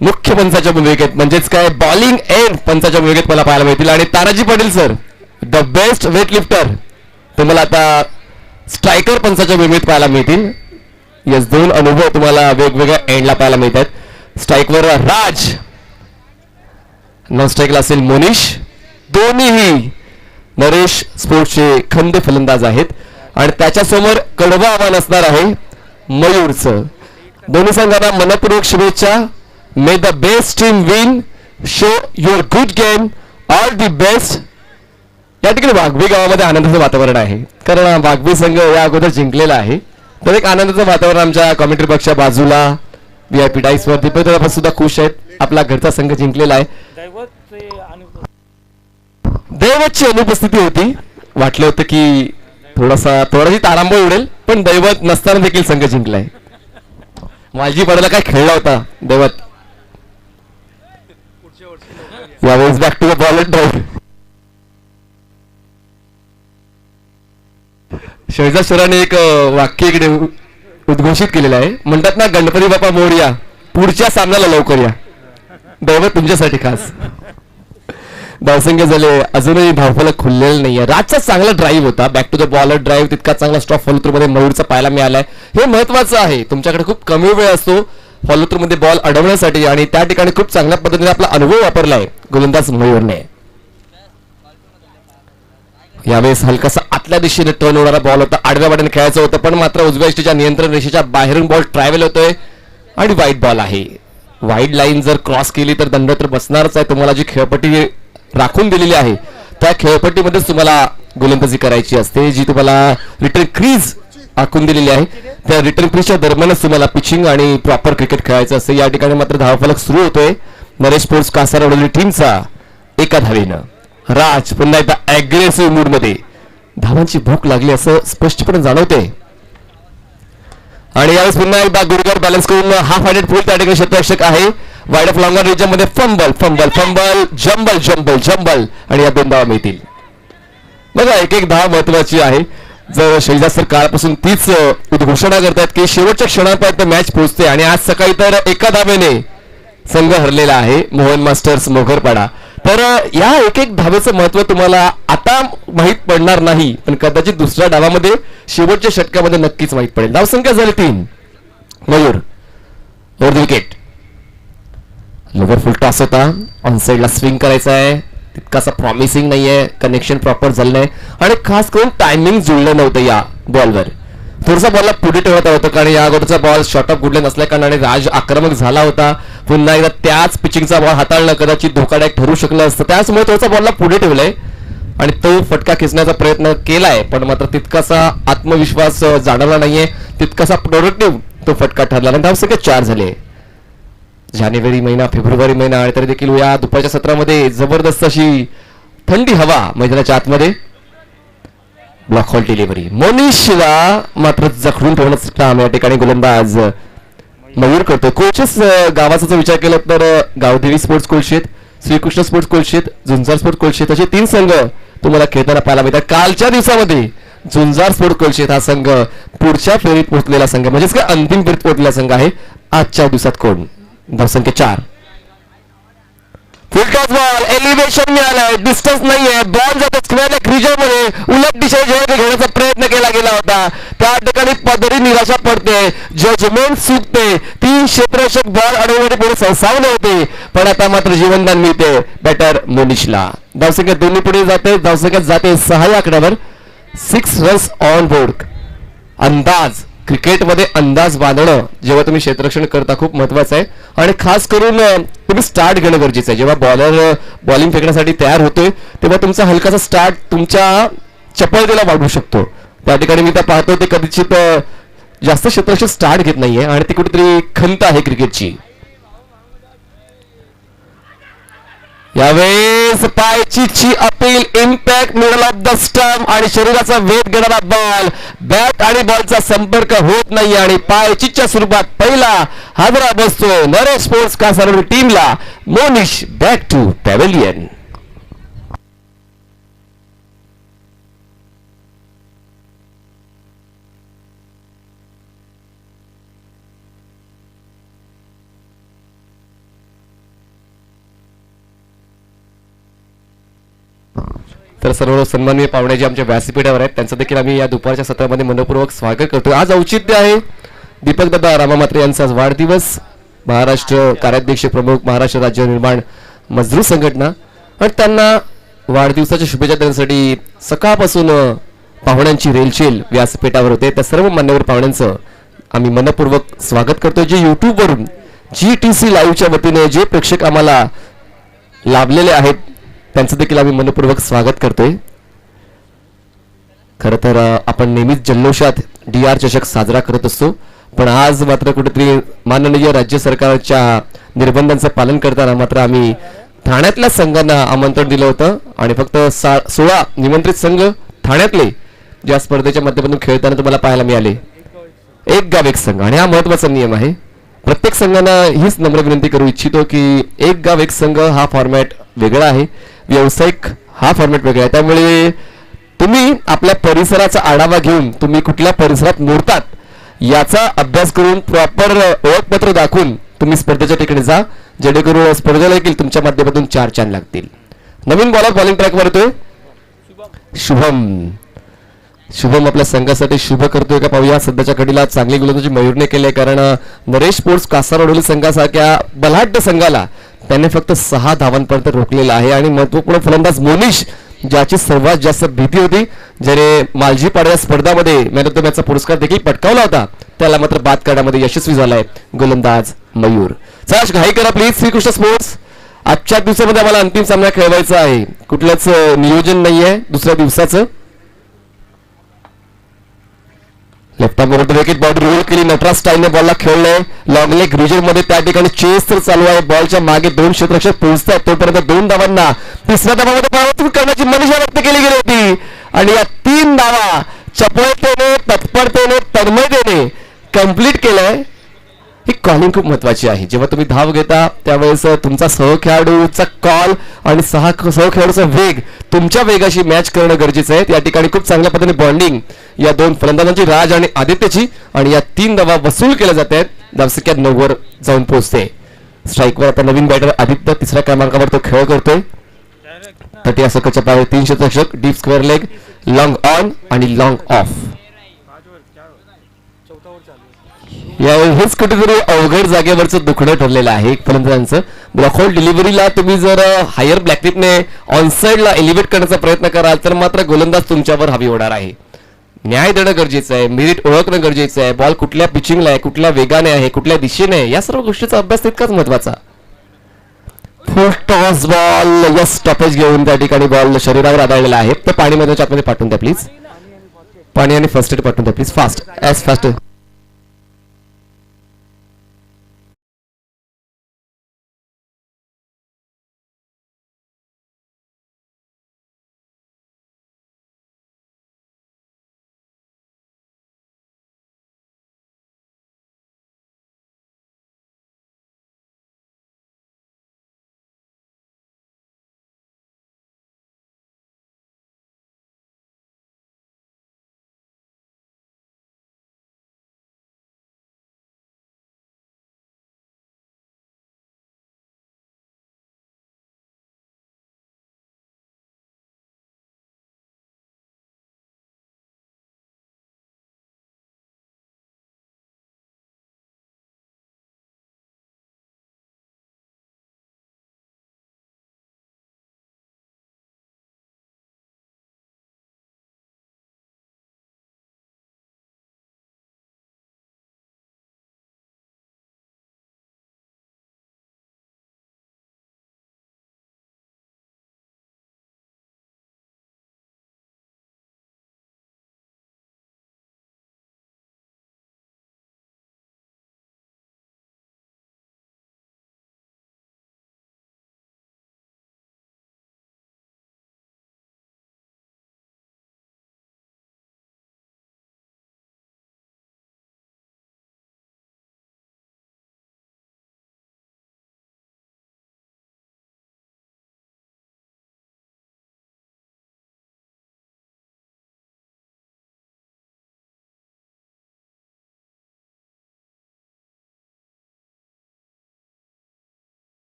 मुख्य पंचाच्या भूमिकेत म्हणजेच काय बॉलिंग एंड पंचाच्या भूमिकेत मला पाहायला मिळतील. आणि Tanaji Patil sir the best weight lifter तुम्हाला आता स्ट्रायकर पंचाच्या भूमिकेत पाहायला मिळतील. यस, दोन अनुभव तुम्हाला वेगवेगळ्या एंडला पाहायला मिळतात. स्ट्राईकवर राज, नॉन स्ट्राईकला असेल मोनिश. दोन्हीही नरेश स्पोर्ट्सचे खंदे फलंदाज आहेत. आणि त्याच्यासमोर कडवं आव्हान असणार आहे मयूरचं. दोन्ही संघांना मनपूर्वक शुभेच्छा. मे the best team win, show your good game, all the best. या ठिकाणी वाघबी गावामध्ये आनंदाचं वातावरण आहे, कारण वाघबी संघ या अगोदर जिंकलेला आहे. तर एक आनंदाचं वातावरण आमच्या कॉमेंट्री बॉक्सच्या बाजूला VIP डाईसवर दीपक सुद्धा खुश आहेत. आपला घरचा संघ जिंकलेला आहे. दैवतची अनुपस्थिती होती. वाटलं होतं की थोडाशी तारांबळ उडेल, पण दैवत नसताना देखील संघ जिंकलाय. मालजी पडायला काय खेळला होता दैवत. यावेळेस back to the ball drive. Shahzad सरांनी एक वाक्य इकडे उद्घोषित केलेलं आहे. म्हणतात ना, गणपती बाप्पा मोरया, पुढच्या सामन्याला लवकर या. दैवत तुमच्यासाठी खास. धावसंख्या झाले, अजूनही धावफलक खुललेलं नाहीये. राजचा चांगला ड्राईव्ह होता, back to the bowler drive, तितका चांगला स्टॉप फॉलो मध्ये मयूरचा पाहायला मिळालाय. हे महत्वाचं आहे. तुमच्याकडे खूप कमी वेळ असतो फॉलो मध्ये बॉल अडवण्यासाठी, आणि त्या ठिकाणी खूप चांगल्या पद्धतीने आपला अनुभव वापरलाय गोलंदाज मयूरने. यावेळेस हलकासा आतल्या दिशेने टर्न होणारा बॉल होता. आडव्या वाट्याने खेळायचं होतं, पण मात्र उजव्या इष्टीच्या नियंत्रण रेषेच्या बाहेरून बॉल ट्रॅव्हल होतोय आणि वाईड बॉल आहे. वाईड लाईन जर क्रॉस केली तर दंड तर बसणारच आहे. तुम्हाला जी खेळपट्टी राखून दिलेली आहे त्या खेळपट्टीमध्येच तुम्हाला गोलंदाजी करायची असते. जी तुम्हाला रिटर्न क्रीज आखून दिलेली आहे त्या रिटर्न क्रीजच्या दरम्यानच तुम्हाला पिचिंग आणि प्रॉपर क्रिकेट खेळायचं असते. या ठिकाणी मात्र धावफलक सुरू होतोय नरेश स्पोर्ट्स कासारवडली टीमचा एका धावेनं. राज पुन्हा एकदा अग्रेसिव्ह मूड मध्ये. धावांची भूक लागली असं स्पष्टपणे जाणवते. आणि यावेळेस पुन्हा एकदा गुडघर बॅलन्स करून हाफ हँडेड फुल त्या ठिकाणी क्षेत्ररक्षक आहे. वाईड ऑफ लॉंगर रिजन मध्ये fumble fumble fumble jumble jumble jumble आणि या 2 धावा मिळतील. बघा, एक एक धाव महत्वाची आहे. जर शैजाद सर काळापासून तीच उद्घोषणा करतात की शेवटच्या क्षणापर्यंत मॅच पोहोचते, आणि आज सकाळी तर एका धावेने संघ हरलेला आहे मोहन मास्टर्स मोघरपाडा. तर या एक एक धावेचं महत्व तुम्हाला आता माहित पडणार नाही, पण कदाचित दुसऱ्या डावामध्ये शेवटच्या षटकामध्ये नक्कीच माहित पडेल. धावसंख्या झाली 3. Mayur over the wicket. Lower full toss होता, ऑन साइडला स्विंग करायचा आहे, तितकासा प्रॉमिसिंग नाहीये, कनेक्शन प्रॉपर झालं नाही, आणि खास करून टायमिंग जुळलं नव्हतं या बॉलवर. थोडासा बॉलला पुढे ठेवता होतं, कारण या अगोदरचा बॉल शॉर्ट ऑफ गुडले नसल्या कारणाने राज आक्रमक झाला होता. पुन्हा एकदा त्याच पिचिंगचा बॉल हाताळणं कदाचित धोकादायक ठरू शकलं असतं. त्याचमुळे थोडासा बॉलला पुढे ठेवलंय आणि तो फटका खेचण्याचा प्रयत्न केलाय, पण मात्र तितकासा आत्मविश्वास जाणवला नाहीये, तितकासा प्रोडक्टिव्ह तो फटका ठरला. आणि धावसंख्या 4 झाले. जानेवारी महिना, फेब्रुवारी महिना, आणि तरी देखील या दुपारच्या सत्रामध्ये जबरदस्त अशी थंडी हवा मैदानाच्या आतमध्ये. Block hall delivery. मोनिशला मात्र जखडून ठेवण्याचं काम या ठिकाणी गोलंदाज मयूर करतो. कोचेस गावाचा जर विचार केला तर Gavdevi sports Kolshet, Shrikrishna sports Kolshet, Zunjar sports Kolshet असे 3 संघ तुम्हाला खेळताना पाहायला मिळतात. कालच्या दिवसामध्ये झुंजार स्पोर्ट्स कोलशेत हा संघ पुढच्या फेरीत पोहोचलेला संघ, म्हणजेच काय अंतिम फेरीत पोहोचलेला संघ आहे. आजच्या दिवसात कोण? धावसंख्या 4. फुलटॉस बॉल, एलिव्हेशन मिळालंय, डिस्टन्स नाहीये, बॉल जातो स्क्वेअर लेग रिजनमध्ये, उलट दिशेने घेण्याचा प्रयत्न केला गेला होता, त्या ठिकाणी पदरी निराशा पडते, जजमेंट चुकते. 3 क्षेत्ररक्षक बॉल अडवण्यासाठी पुढे संसावले होते, पण आता मात्र जीवनदान मिळते बॅटर मोनिशला. धावसंख्या दोन्ही पुढे जाते, धावसंख्या जाते 6 आकड्यावर. 6 रन्स ऑन बोर्ड. अंदाज, क्रिकेटमध्ये अंदाज बांधणं जेव्हा तुम्ही क्षेत्ररक्षण करता खूप महत्वाचं आहे, आणि खास करून तुम्ही स्टार्ट घेणं गरजेचं आहे. जेव्हा बॉलर बॉलिंग फेकण्यासाठी तयार होतोय तेव्हा तुमचा हलकासा स्टार्ट तुमच्या चपळतेला वाढवू शकतो. त्या ठिकाणी मी तर पाहतो ते कदाचित जास्त क्षेत्ररक्षक स्टार्ट घेत नाहीये, आणि ती कुठेतरी खंत आहे क्रिकेटची. यावेळेस पायचीची appeal, impact middle off the stump, आणि शरीराचा वेग घेणारा बॉल, बॅट आणि बॉलचा संपर्क होत नाही, आणि पायचीच्या स्वरूपात पहिला हादरा बसतोय नरेश स्पोर्ट्स कासारवडी टीमला. Monish back to pavilion. तर सर्व सन्माननीय पाहुणे जे आमच्या व्यासपीठावर आहेत त्यांचं देखील आम्ही या दुपारच्या सत्रामध्ये मनपूर्वक स्वागत करतो. आज औचित्य आहे दीपक दादा रामामात्रे यांचा आज वाढदिवस. महाराष्ट्र कार्याध्यक्ष प्रमुख महाराष्ट्र राज्य निर्माण मजदूर संघटना आणि त्यांना वाढदिवसाच्या शुभेच्छा देण्यासाठी सकाळपासून पाहुण्यांची रेलचेल व्यासपीठावर होते. त्या सर्व मान्यवर पाहुण्यांचं आम्ही मनपूर्वक स्वागत करतो. जे यूट्यूबवरून GTC लाईव्हच्या वतीने जे प्रेक्षक आम्हाला लाभलेले आहेत त्यांचं देखील आम्ही मनपूर्वक स्वागत करतोय. खरं तर आपण नेहमीच जल्लोषात DR चषक साजरा करत असतो, पण आज मात्र कुठेतरी माननीय राज्य सरकारच्या निर्बंधांचं पालन करताना मात्र आम्ही ठाण्यातल्या संघांना आमंत्रण दिलं होतं आणि फक्त 16 निमंत्रित संघ ठाण्यातले ज्या स्पर्धेच्या माध्यमातून खेळताना तुम्हाला पाहायला मिळाले. एक गाव एक संघ आणि हा महत्वाचा नियम आहे. प्रत्येक संघांना हीच नम्र विनंती करू इच्छितो की एक गाव एक संघ हा फॉर्मॅट वेगळा आहे, व्यावसायिक हा फॉर्मॅट वेगळा आहे. त्यामुळे तुम्ही आपल्या परिसराचा आढावा घेऊन तुम्ही कुठल्या परिसरात मोडतात याचा अभ्यास करून प्रॉपर ओळखपत्र दाखवून तुम्ही स्पर्धेच्या ठिकाणी जा, जेणेकरून स्पर्धेला देखील तुमच्या माध्यमातून 4 चान लागतील. नवीन बॉलर बॉलिंग ट्रॅकवर येतोय शुभम आपल्या संघासाठी शुभ करतोय का पाहूया. सध्याच्या घडीला चांगली गोलंदाजी मयूरने केली, कारण नरेश स्पोर्ट्स कासारवडोली संघासारख्या बलाढ्य संघाला त्याने फक्त 6 धावांपर्यंत रोखलेला आहे. आणि महत्वपूर्ण फलंदाज मोनिश ज्याची सर्वात जास्त भीती होती, ज्याने मालजीपाडा स्पर्धामध्ये मॅन ऑफ द मॅचचा पुरस्कार देखील पटकावला होता, त्याला मात्र बाद करण्यामध्ये यशस्वी झालाय गोलंदाज मयूर. चला घाई करा प्लीज श्रीकृष्ण स्पोर्ट्स. आजच्या दिवसामध्ये आम्हाला अंतिम सामना खेळवायचा आहे, कुठलंच नियोजन नाहीये दुसऱ्या दिवसाचं. लेफ्ट आर्म बरोबर विकेट बॉडी रोल केली, नटराज स्टाईलने बॉलला खेळलंय लॉंग लेग रिजन मध्ये. त्या ठिकाणी चेस तर चालू आहे, बॉलच्या मागे 2 क्षेत्ररक्षक पोहोचतात तोपर्यंत 2 धावांना तिसऱ्या धावामध्ये परावर्तित करण्याची मनीषा व्यक्त केली गेली होती आणि या 3 धावा चपळतेने तत्परतेने तन्मयतेने कंप्लीट केलंय. ही कॉलिंग खूप महत्वाची आहे. जेव्हा तुम्ही धाव घेता त्यावेळेस तुमचा सहखेळाडूचा कॉल आणि सहखेळाडूचा वेग तुमच्या वेगाशी मॅच करणं गरजेचं आहे. या ठिकाणी खूप चांगल्या पद्धतीने बॉन्डिंग या 2 फलंदाजांची राज आणि आदित्यची आणि या 3 धावा वसूल केल्या जात आहेत. धावसंख्या 9 वर जाऊन पोहोचते. स्ट्राईकवर आता नवीन बॅटर आदित्य 3ऱ्या क्रमांकावर तो खेळ करतोय. 30 या सकटच्या पायावर 3 क्षेत्ररक्षक, deep square leg, long on आणि लॉंग ऑफ. हेच कुठेतरी अवघड जागेवरचं दुखणं ठरलेलं आहे फलंदाजांचं. ब्लॉकहोल डिलिव्हरीला तुम्ही जर हायर ब्लॅकटिपने ऑनसाइडला एलिव्हेट करण्याचा प्रयत्न कराल तर मात्र गोलंदाज तुमच्यावर हवी होणार आहे. न्याय देणं गरजेचं आहे, मेरिट ओळखणं गरजेचं आहे, बॉल कुठल्या पिचिंगला आहे, कुठल्या वेगाने आहे, कुठल्या दिशेने आहे, या सर्व गोष्टीचा अभ्यास तितकाच महत्वाचा. फुल टॉस बॉल या स्टॉपेज घेऊन त्या ठिकाणी बॉल शरीरावर आदळलेला आहे. तर पाणी मैदानाच्या आतमध्ये पाठवून द्या प्लीज, पाणी आणि फर्स्ट एड पाठवून द्या please, fast.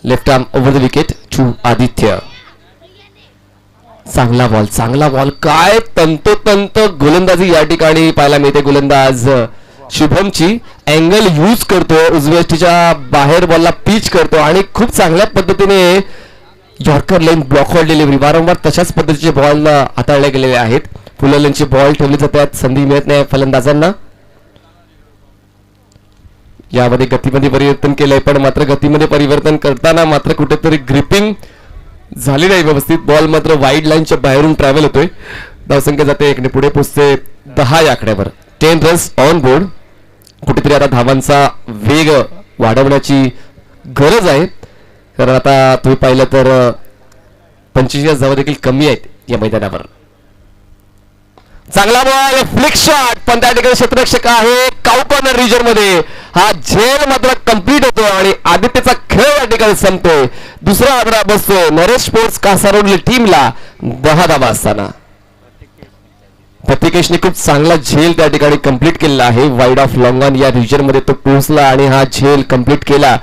Left arm over the wicket to Aditya. चांगला बॉल काय तंतोतंत गोलंदाजी या ठिकाणी पाहायला मिळते. गोलंदाज शुभमची अँगल यूज करतो, उजव्याच्या बाहेर बॉलला पिच करतो आणि खूप चांगल्या पद्धतीने यॉर्कर लाईन ब्लॉकवर डिलिव्हरी. वारंवार तशाच पद्धतीचे बॉल हाताळले गेलेले आहेत. फुल लेनचे बॉल ठेवले जातात, संधी मिळत नाही फलंदाजांना. यामध्ये गतीमध्ये परिवर्तन केलंय, पण मात्र गतीमध्ये परिवर्तन करताना मात्र कुठेतरी ग्रिपिंग झाली नाही व्यवस्थित. बॉल मात्र वाईड लाईनच्या बाहेरून ट्रॅव्हल होतोय. धावसंख्या जाते 1 ने पुढे पोहोचते 10 या आकड्यावर. 10 रन्स ऑन बोर्ड. कुठेतरी आता धावांचा वेग वाढवण्याची गरज आहे, कारण आता तुम्ही पाहिलं तर 25 धावा देखील कमी आहेत या मैदानावर. चांगला बॉल फ्लिक शॉट, पण त्या ठिकाणी क्षेत्ररक्षक आहे काउ कॉर्नर रिजन मध्ये. हा झेल मात्र कंप्लीट होतो आणि आदित्यचा खेळ या ठिकाणी संपतोय. दुसरा आकडा बसतोय नरेश स्पोर्ट्स कासारोडली टीमला 10 धावा असताना. प्रतिकेशने खूप चांगला झेल त्या ठिकाणी कंप्लीट केलेला आहे. वाईड ऑफ लॉंग ऑन या रिजन मध्ये तो पोहोचला आणि हा झेल कंप्लीट केला.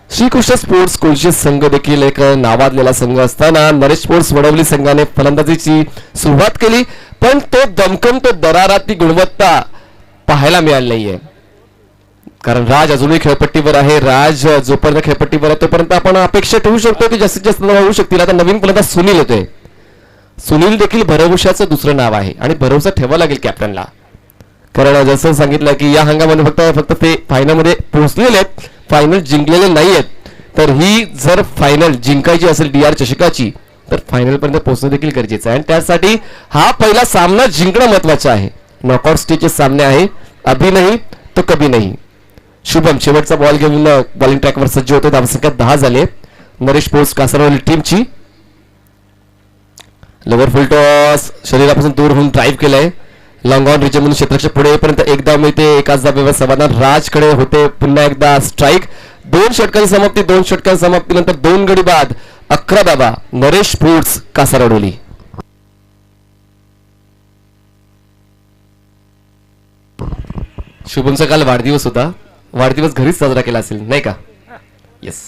श्रीकृष्ण स्पोर्ट्स कोळशी संघ देखील एक नावाजलेला संघ असताना नरेश स्पोर्ट्स वडवली संघाने फलंदाजीची सुरुवात केली, पण तो दमकम तो दरारा ती गुणवत्ता पाहायला मिळाली नाहीये. कारण राज अजूनही खेळपट्टीवर आहे. राज जोपर्यंत खेळपट्टीवर आहे तोपर्यंत आपण अपेक्षा ठेवू शकतो की जास्तीत जास्त होऊ शकतील. आता नवीन फलंदाज सुनील येतोय. सुनील देखील भरवशाचं दुसरं नाव आहे आणि भरवसा ठेवावा लागेल कॅप्टनला, कारण जसं सांगितलं की या हंगामामध्ये फक्त ते फायनल मध्ये पोहोचलेले आहेत, फायनल जिंकलेले नाहीयेत. तर ही जर फायनल जिंकायची असेल DR चषकाची तर फायनल पर्यंत पोहोचणं देखील गरजेचं आहे आणि त्यासाठी हा पहिला सामना जिंकणं महत्वाचं आहे. नॉकआउट स्टेजचे सामने आहे, अभी नाही तो कभी नाही. शुभम शेवटचा बॉल घेऊन बॉलिंग ट्रॅकवर सज्ज होतो. धावसंख्या 10 झाले नरेश स्पोर्ट्स कासारवली टीमची. लोवर फुल टॉस शरीरापासून दूर होऊन ड्राईव्ह केलंय. लॉंग ऑन रिजन म्हणून क्षेत्राच्या पुढे येईपर्यंत एकदा मिळते. एकाच धाब्यावर समाधान राजकडे होते. पुन्हा एकदा स्ट्राईक. 2 षटकांची समाप्ती. 2 षटकांच्या समाप्तीनंतर 2 गडी बाद. 11 धाबा नरेश स्पोर्ट्स कासारवली. शुभमचा काल वाढदिवस होता. वाढदिवस घरीच साजरा केला असेल नाही का? येस.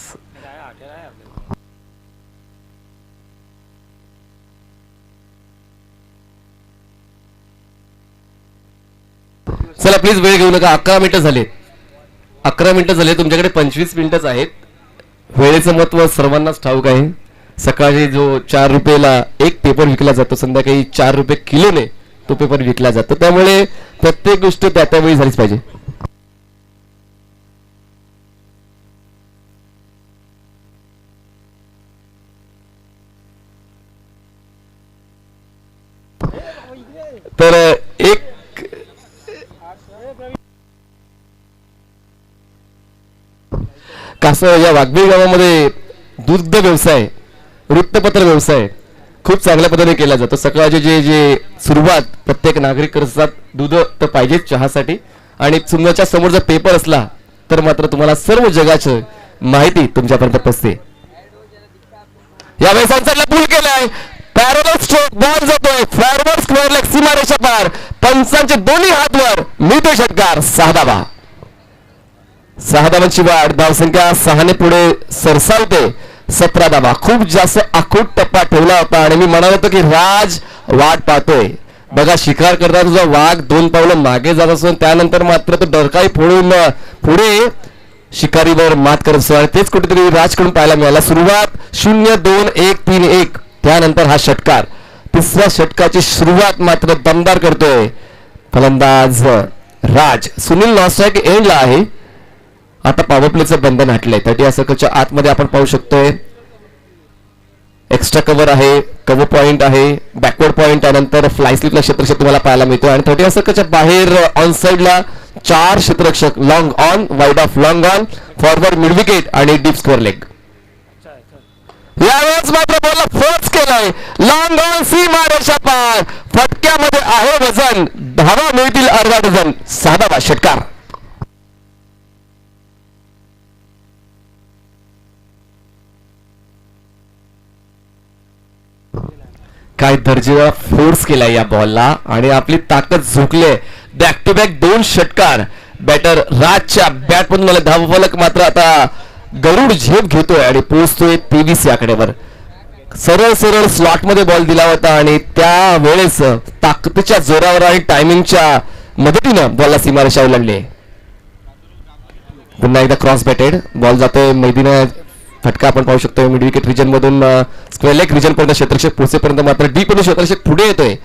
चला प्लीज वेळ घेऊ नका. 11 मिनिटं झालेत. 11 मिनिटं झाले. तुमच्याकडे 25 मिनिटंच आहेत. वेळेचं महत्व सर्वांनाच ठाऊक आहे. सकाळी जो 4 रुपयाला एक पेपर विकला जातो, संध्याकाळी 4 रुपये किलोने तो पेपर विकला जातो. त्यामुळे प्रत्येक गोष्ट त्या त्यावेळी झालीच पाहिजे. तर एक या वाघबीळ गावामध्ये दुग्ध व्यवसाय, वृत्तपत्र व्यवसाय खूप चांगल्या पद्धतीने केला जातो. सकाळची जे सुरुवात प्रत्येक नागरिक करतात. दूध तर पाहिजेच चहासाठी आणि तुमच्या समोर जर पेपर असला तर मात्र तुम्हाला सर्व जगाची माहिती तुमच्यापर्यंत पोहोचते. यावेळी सनसेटला पूल केलाय. पॅरलल स्ट्रोक बॉल जातोय फॉरवर्ड स्क्वेअर लेग सीमारेषा पार. पंचांचे दोन्ही हातवर मिळतोय षटकार. 6 धावा. 6 धावांची वाढ. धावसंख्या 6 ने पुढे सरसावते. 17 धावा. खूप जास्त आखूट टप्पा ठेवला होता आणि मी म्हणाल होतो की राज वाट पाहतोय. बघा शिकार करता तुझा वाघ 2 पावलं मागे जात असून त्यानंतर मात्र तो डरकाळी फोडून पुढे शिकारीवर मात करत असतो आणि तेच कुठेतरी राजकडून पाहायला मिळाला. सुरुवात 0-2-1-3-1. त्यानंतर हा षटकार. तिसऱ्या षटकाची सुरुवात मात्र दमदार करतोय फलंदाज राज. सुनील नॉस्ट्राईक एंडला आहे. आता पॉवर प्लेचं बंधन हटलंय. 30 सर्कलच्या आतमध्ये आपण पाहू शकतोय एक्स्ट्रा कव्हर आहे, कव्हर पॉइंट आहे, बॅकवर्ड पॉइंट त्यानंतर फ्लाय स्लिपला क्षेत्ररक्षक तुम्हाला पाहायला मिळतो आणि 30 सर्कलच्या बाहेर ऑन साइडला 4 क्षेत्ररक्षक. Long on, wide off long on, forward mid wicket आणि डीप स्क्वेअर लेग. यावेळेस मात्र बॉलला फोर्स केलाय. लॉंग ऑन सीमारेषा पार. फटक्यामध्ये आहे वजन. धावा मिळतील अर्धा डझन. 6 धावा षटकार. काय दर्जेदार फोर्स केलाय या बॉलला आणि आपली ताकद झोकले. बॅक टू बॅक 2 षटकार. बॅटर राजच्या बॅट मधून मला धावफलक मात्र आता गरुड झेप घेतोय आणि पोहोचतोय 23 या आकड्यावर. सरळ सरळ स्लॉट मध्ये बॉल दिला होता आणि त्या वेळेस ताकदीच्या जोरावर आणि टायमिंगच्या मदतीनं बॉलला सीमारेषा ओलांडली. पुन्हा एकदा क्रॉस बॅटेड बॉल जातोय मैदीनं फटका आपण पाहू शकतो. मिड विकेट रिजन मधून स्क्वेअर लेग रिजन पर्यंत क्षेत्ररक्षक पोहोचेपर्यंत मात्र डीप मध्ये क्षेत्ररक्षक पुढे येतोय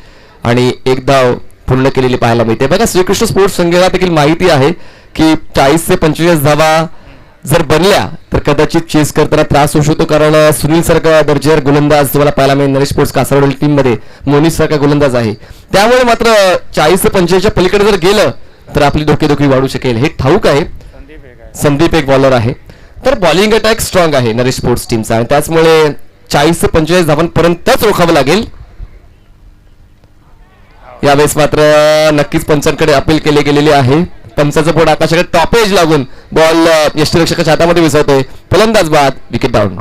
आणि एक धाव पूर्ण केलेली पाहायला मिळते. बघा श्रीकृष्ण स्पोर्ट्स संघाला देखील माहिती आहे की 40 ते 45 धावा जर बनल्या तर कदाचित चेस करताना त्रास होऊ शकतो, कारण सुनील सारखा दर्जेदार गोलंदाज तुम्हाला पाहायला मिळेल नरेश स्पोर्ट्स कासारवडील टीम मध्ये. मोनिश सारखा गोलंदाज आहे, त्यामुळे मात्र 40 ते 45च्या पलीकडे जर गेलं तर आपली डोकेदुखी वाढू शकेल हे ठाऊक आहे. संदीप एक बॉलर आहे, तर बॉलिंग अटॅक स्ट्रॉंग आहे नरेश स्पोर्ट्स टीमचा आणि त्याचमुळे 40 ते 45 धावांपर्यंतच रोखावं लागेल. यावेळेस मात्र नक्कीच पंचांकडे अपील केले गेलेले आहे. पंचाचं बोर्ड आकाशाकडे टॉपेज लागून बॉल यष्टीरक्षकाच्या हातामध्ये विसरतोय. फलंदाज बाद, विकेट डाऊन.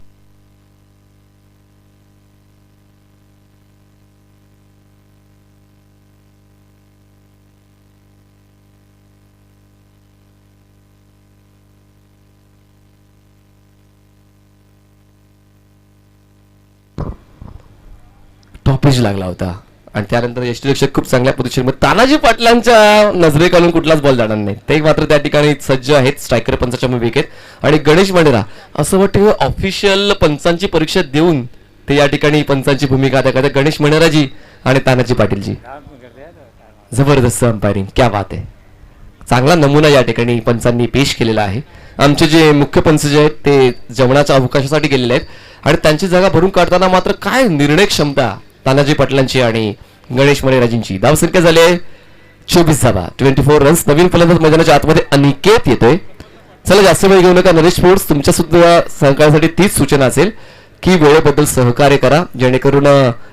टॉपेज लागला होता आणि त्यानंतर यष्टीरक्षक खूप चांगल्या पोझिशनमध्ये तानाजी पाटलांच्या नजरेखालून कुठलाच बॉल जाणार नाही. ते मात्र त्या ठिकाणी सज्ज आहेत स्ट्रायकर पंचाच्या विकेट. आणि गणेश मंडेरा असं वाटतं ऑफिशियल पंचांची परीक्षा देऊन ते या ठिकाणी पंचांची भूमिका अदा करतात. गणेश मंडेराजी आणि तानाजी पाटीलजी जबरदस्त अंपायरिंग, क्या बात आहे. चांगला नमुना या ठिकाणी पंचांनी पेश केलेला आहे. आमचे जे मुख्य पंच जे आहेत ते जेवणाच्या अवकाशासाठी गेलेले आहेत आणि त्यांची जागा भरून काढताना मात्र काय निर्णय क्षमता तानाजी पाटलांची आणि गणेश मंडेराजींची. धावसंख्या झाली आहे 24 धावा, 24 रन्स. नवीन फलंदाज मैदानाच्या आतमध्ये अनिकेत येतोय. चला जास्त वेळ घेऊ नका. नरेश स्पोर्ट्स तुमच्या सुद्धा सहकार्यासाठी तीच सूचना असेल की वेळेबद्दल सहकार्य करा, जेणेकरून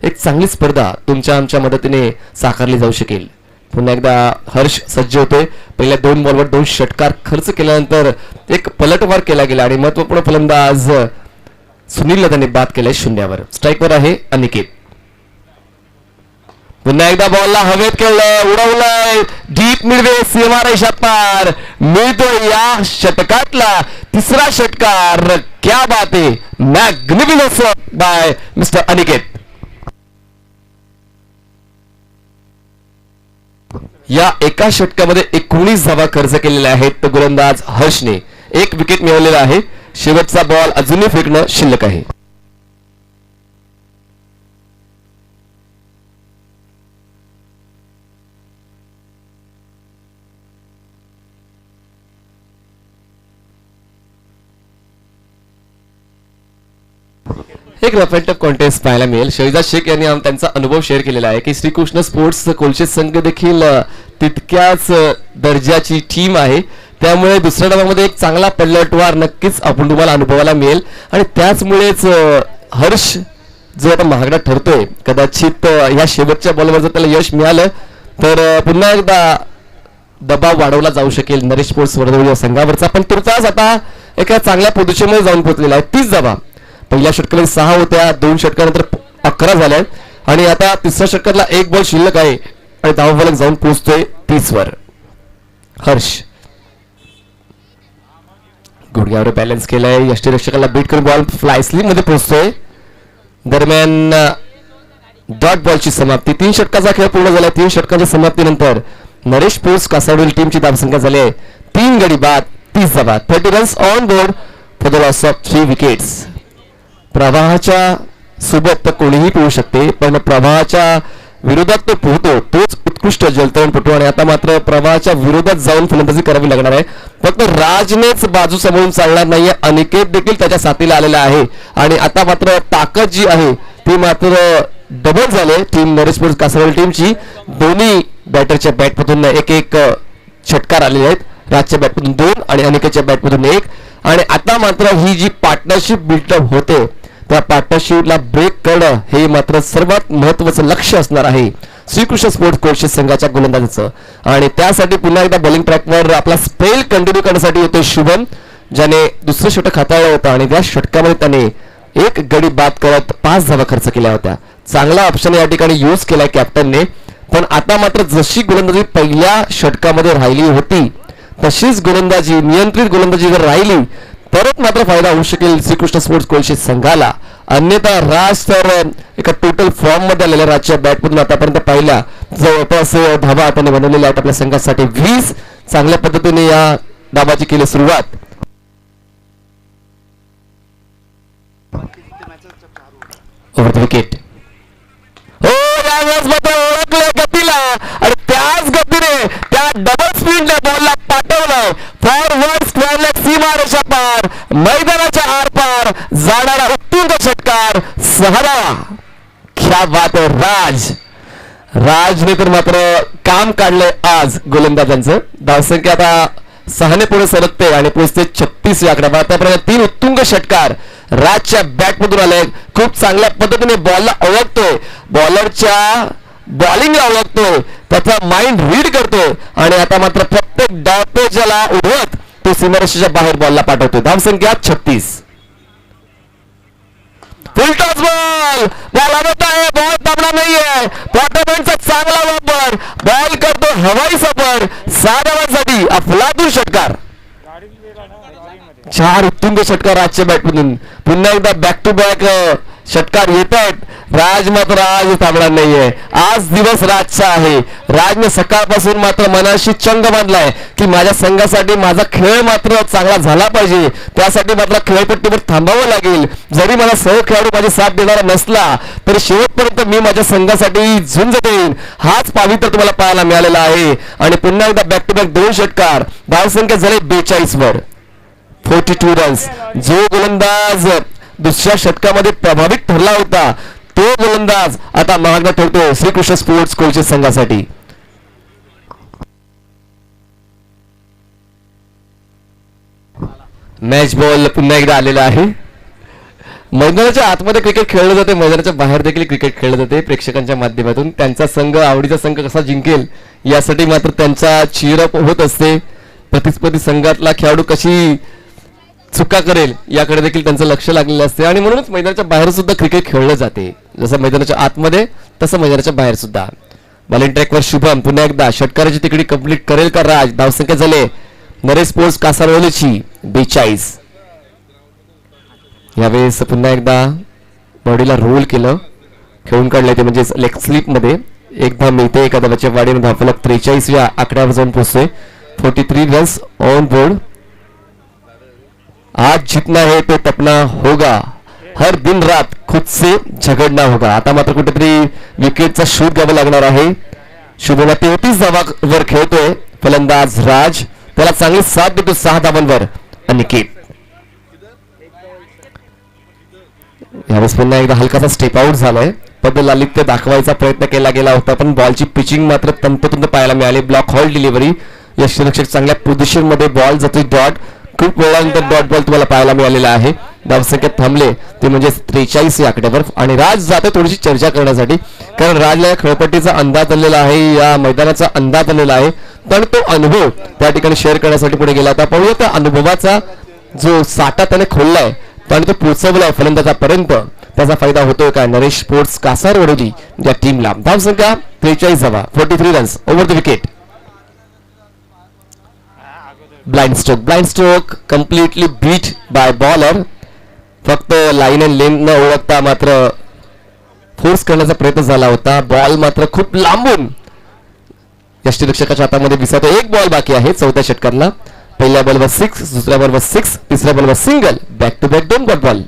एक चांगली स्पर्धा तुमच्या आमच्या मदतीने साकारली जाऊ शकेल. पुन्हा एकदा हर्ष सज्ज होतोय. पहिल्या 2 बॉलवर 2 षटकार खर्च केल्यानंतर एक पलटवार केला गेला आणि महत्वपूर्ण फलंदाज सुनीलला त्यांनी बाद केलाय शून्यावर. स्ट्राईकवर आहे अनिकेत. पुन्हा एकदा बॉलला हवेत खेळलंय, उडवलंय डीप मिडवे, सीमारेषा पार. मिळतोय या षटकातला 3रा षटकार. क्या बात आहे, मॅग्निफिसंट बाय मिस्टर अनिकेत. या एका षटकामध्ये 19 धावा खर्च केलेल्या आहेत. तर गोलंदाज हर्षने 1 विकेट मिळवलेला आहे. शेवटचा बॉल अजूनही फेकणं शिल्लक आहे. एक रफ अँड टफ कॉन्टेस्ट पाहायला मिळेल. शहीजाद शेख यांनी त्यांचा अनुभव शेअर केलेला आहे की श्रीकृष्ण स्पोर्ट्स कोलशे संघ देखील तितक्याच दर्जाची टीम आहे, त्यामुळे दुसऱ्या डावामध्ये एक चांगला पलटवार नक्कीच आपण तुम्हाला अनुभवायला मिळेल. आणि त्याचमुळेच हर्ष जो आता महागडा ठरतोय, कदाचित या शेवटच्या बॉलवर जर त्याला यश मिळालं तर पुन्हा एकदा दबाव वाढवला जाऊ शकेल नरेश स्पोर्ट्स वर्धा संघावरचा. पण तुर्तास आता एका चांगल्या पोझिशनमध्ये जाऊन पोहोचलेला आहे. 30 धावा पहिल्या षटकामध्ये 6 होत्या, 2 षटकानंतर 11 झाल्या आणि आता 3ऱ्या षटकातला 1 बॉल शिल्लक आहे आणि धावफलक जाऊन पोहोचतोय 30 वर. हर्ष गुडघ्यावर बॅलन्स केलाय, यष्टीरक्षकाला बीट करून बॉल फ्लाय स्लिप मध्ये पोहोचतोय. दरम्यान डॉट बॉलची समाप्ती. 3 षटकाचा खेळ पूर्ण झाला. 3 षटकांच्या समाप्तीनंतर नरेश स्पोर्ट्स कासारवडील टीमची धावसंख्या झाली आहे 3 गडी बाद, 30 धावा, 30 runs on board for the loss of 3 wickets. प्रवाहाच्या सोबत तर कोणीही पोहू शकते, पण प्रवाहाच्या विरोधात तो पोहतो तोच उत्कृष्ट जलतरणपटू. आणि आता मात्र प्रवाहाच्या विरोधात जाऊन फलंदाजी करावी लागणार आहे. फक्त राजनेच बाजू समोरून चालणार नाहीये, अनिकेत देखील त्याच्या साथीला आलेला आहे. आणि आता मात्र ताकद जी आहे ती मात्र डबल झाले टीम नरेश स्पोर्ट्स कासारवडी टीमची. दोन्ही बॅटरच्या बॅटमधून एक षटकार आलेले आहेत. राजच्या बॅटमधून 2 आणि अनिकेतच्या बॅटमधून 1. आणि आता मात्र ही जी पार्टनरशिप बिल्टअप होते त्या पार्टनरशिपला ब्रेक करणं हे मात्र सर्वात महत्वाचं लक्ष असणार आहे श्रीकृष्ण स्पोर्ट्स कोलशे संघाच्या गोलंदाजाचं. आणि त्यासाठी पुन्हा एकदा बॉलिंग ट्रॅकवर आपला स्पेल कंटिन्यू करण्यासाठी येतोय शुभम, ज्याने दुसरं षटक हाताळलं होतं आणि त्या षटकामध्ये त्याने 1 गडी बाद करत 5 धावा खर्च केल्या होत्या. चांगला ऑप्शन या ठिकाणी यूज केलाय कॅप्टनने. पण आता मात्र जशी गोलंदाजी पहिल्या षटकामध्ये राहिली होती तशीच गोलंदाजी, नियंत्रित गोलंदाजी जर राहिली तरच मात्र फायदा होऊ शकेल श्रीकृष्ण स्पोर्ट्स कोलशे संघाला. अन्यथा राज तर एका टोटल फॉर्म मध्ये आलेल्या राजच्या बॅटमधून आतापर्यंत पाहिल्या जवळपास धावा त्याने बनवलेल्या आहेत आपल्या संघासाठी 20. चांगल्या पद्धतीने या डावाची केली सुरुवात. Over the wicket. हो यावेळेस मात्र ओळखलं गतीला आणि त्याच गतीने त्या डबल स्पीडने बॉलला पाठवलंय फॉरवर्ड स्क्वेअरला सीमारेषा पार मैदानाच्या आरपार जाणारा उत्तुंग षटकार 6वा. क्या बात आहे राजने तर मात्र काम काढलंय आज गोलंदाजांचं. धावसंख्या आता 6ने पुढे सरकते आणि पोहोचते 36 या आकड्यावर. आतापर्यंत 3 उत्तुंग षटकार राजच्या बॅटमधून आले. खूप चांगल्या पद्धतीने बॉलला ओळखतोय बॉलरच्या बॉलिंगला ओळखतोय त्याचा माइंड रीड करतोय आणि आता मात्र प्रत्येक डावपेचाला उडवत तो सीमारेषेच्या बाहेर बॉलला पाठवतोय. धावसंख्या 36. फुल टॉस बॉल लागत आहे बॉल थांबणार नाहीये. क्वार्टरमॅनचा चांगला वापर बॉल करतो हवाई सफर 6 धावांसाठी अफलातून षटकार. 4 उत्तुंग षटकार राजच्या बॅटमधून. पुन्हा एकदा बॅक टू बॅक षटकार येत आहेत. राज मात्र आज थांबणार नाहीये. आज दिवस राजचा आहे. राजने सकाळपासून मात्र मनाशी चंग बांधलाय की माझ्या संघासाठी माझा खेळ मात्र चांगला झाला पाहिजे. त्यासाठी मात्र खेळपट्टीवर थांबावं लागेल. जरी मला सहखेळाडू माझी साथ देणारा नसला तरी शेवटपर्यंत मी माझ्या संघासाठी झुंज देईन. हाच पावित्र्य तुम्हाला पाहायला मिळालेला आहे. आणि पुन्हा एकदा बॅक टू बॅक 2 षटकार. धावसंख्या झाली 42 वर. 42 रन्स. जो गोलंदाज दुसऱ्या षटकामध्ये प्रभावित ठरला होता तो गोलंदाज आता महागडा ठरतो श्रीकृष्ण स्पोर्ट्स कोलशे संघासाठी. मॅच बॉल पुन्हा एकदा आलेला आहे. मैदानाच्या आतमध्ये क्रिकेट खेळलं जाते मैदानाच्या बाहेर देखील क्रिकेट खेळलं जाते प्रेक्षकांच्या माध्यमातून. त्यांचा संघ आवडीचा संघ कसा जिंकेल यासाठी मात्र त्यांचा चीअरअप होत असते. प्रतिस्पर्धी संघातला खेळाडू कशी चुका करेल याकडे देखील त्यांचं लक्ष लागलेलं असते आणि म्हणूनच मैदानाच्या बाहेर सुद्धा क्रिकेट खेळलं जाते. जसं मैदानाच्या आतमध्ये तसं मैदानाच्या बाहेर सुद्धा. बॉलिंग ट्रॅकवर शुभम पुन्हा एकदा षटकाराची तिकडी कंप्लीट करेल का राज. धावसंख्या झाले नरेश स्पोर्ट्स कासारवलीची 42. यावेळेस पुन्हा एकदा बॉडीला रोल केलं खेळून काढलंय ते म्हणजे लेग स्लिप मध्ये एकदा मिळते. एका धावाच्या वाढीने धावफलक 43 या आकड्यावर जाऊन पोहोचतोय. 43 रन्स ऑन बोर्ड. आज जीतना है तो तपना होगा हर दिन रात खुद से झगडना होगा. आता मात्र कुठेतरी विकेटचा शोध घ्यावा लागणार आहे. शुभम 33 धावांवर खेळतोय फलंदाज राज. त्याला चांगली साथ देतो 6 धावांवर अनिकेत. यावेळेस पुन्हा एकदा हलकासा स्टेप आउट झालाय. पदलालित्य दाखवायचा प्रयत्न केला गेला होता पण बॉलची पिचिंग मात्र तंतोतंत पाहायला मिळाली. Block hall delivery. यष्टीरक्षक चांगल्या पोझिशन मध्ये बॉल जातोय डॉट. खूप वेळानंतर डॉट बॉल तुम्हाला पाहायला मिळालेला आहे. धावसंख्येत थांबले ते म्हणजे 43 या आकड्यावर आणि राज जातो थोडीशी चर्चा करण्यासाठी कारण राजला या खेळपट्टीचा अंदाज आलेला आहे या मैदानाचा अंदाज आलेला आहे पण तो अनुभव त्या ठिकाणी शेअर करण्यासाठी पुढे गेला होता. पाहूया त्या अनुभवाचा जो साठा त्याने खोललाय पण तो पोहोचवलाय फलंदाजापर्यंत त्याचा फायदा होतोय का नरेश स्पोर्ट्स कासारवडोली या टीमला. धावसंख्या 43 धावा 43 runs over the wicket. Blind stroke completely beat by bowler. फक्त लाईन अँड लेन न ओळखता मात्र फोर्स करण्याचा प्रयत्न झाला होता. बॉल मात्र खूप लांबून यष्टीरक्षकाच्या हातामध्ये दिसतो. एक बॉल बाकी आहे 4थ्या षटकाला. पहिल्या बॉलवर 6 दुसऱ्या बॉलवर 6 तिसऱ्या बॉलवर single. Back to back 2 dot ball.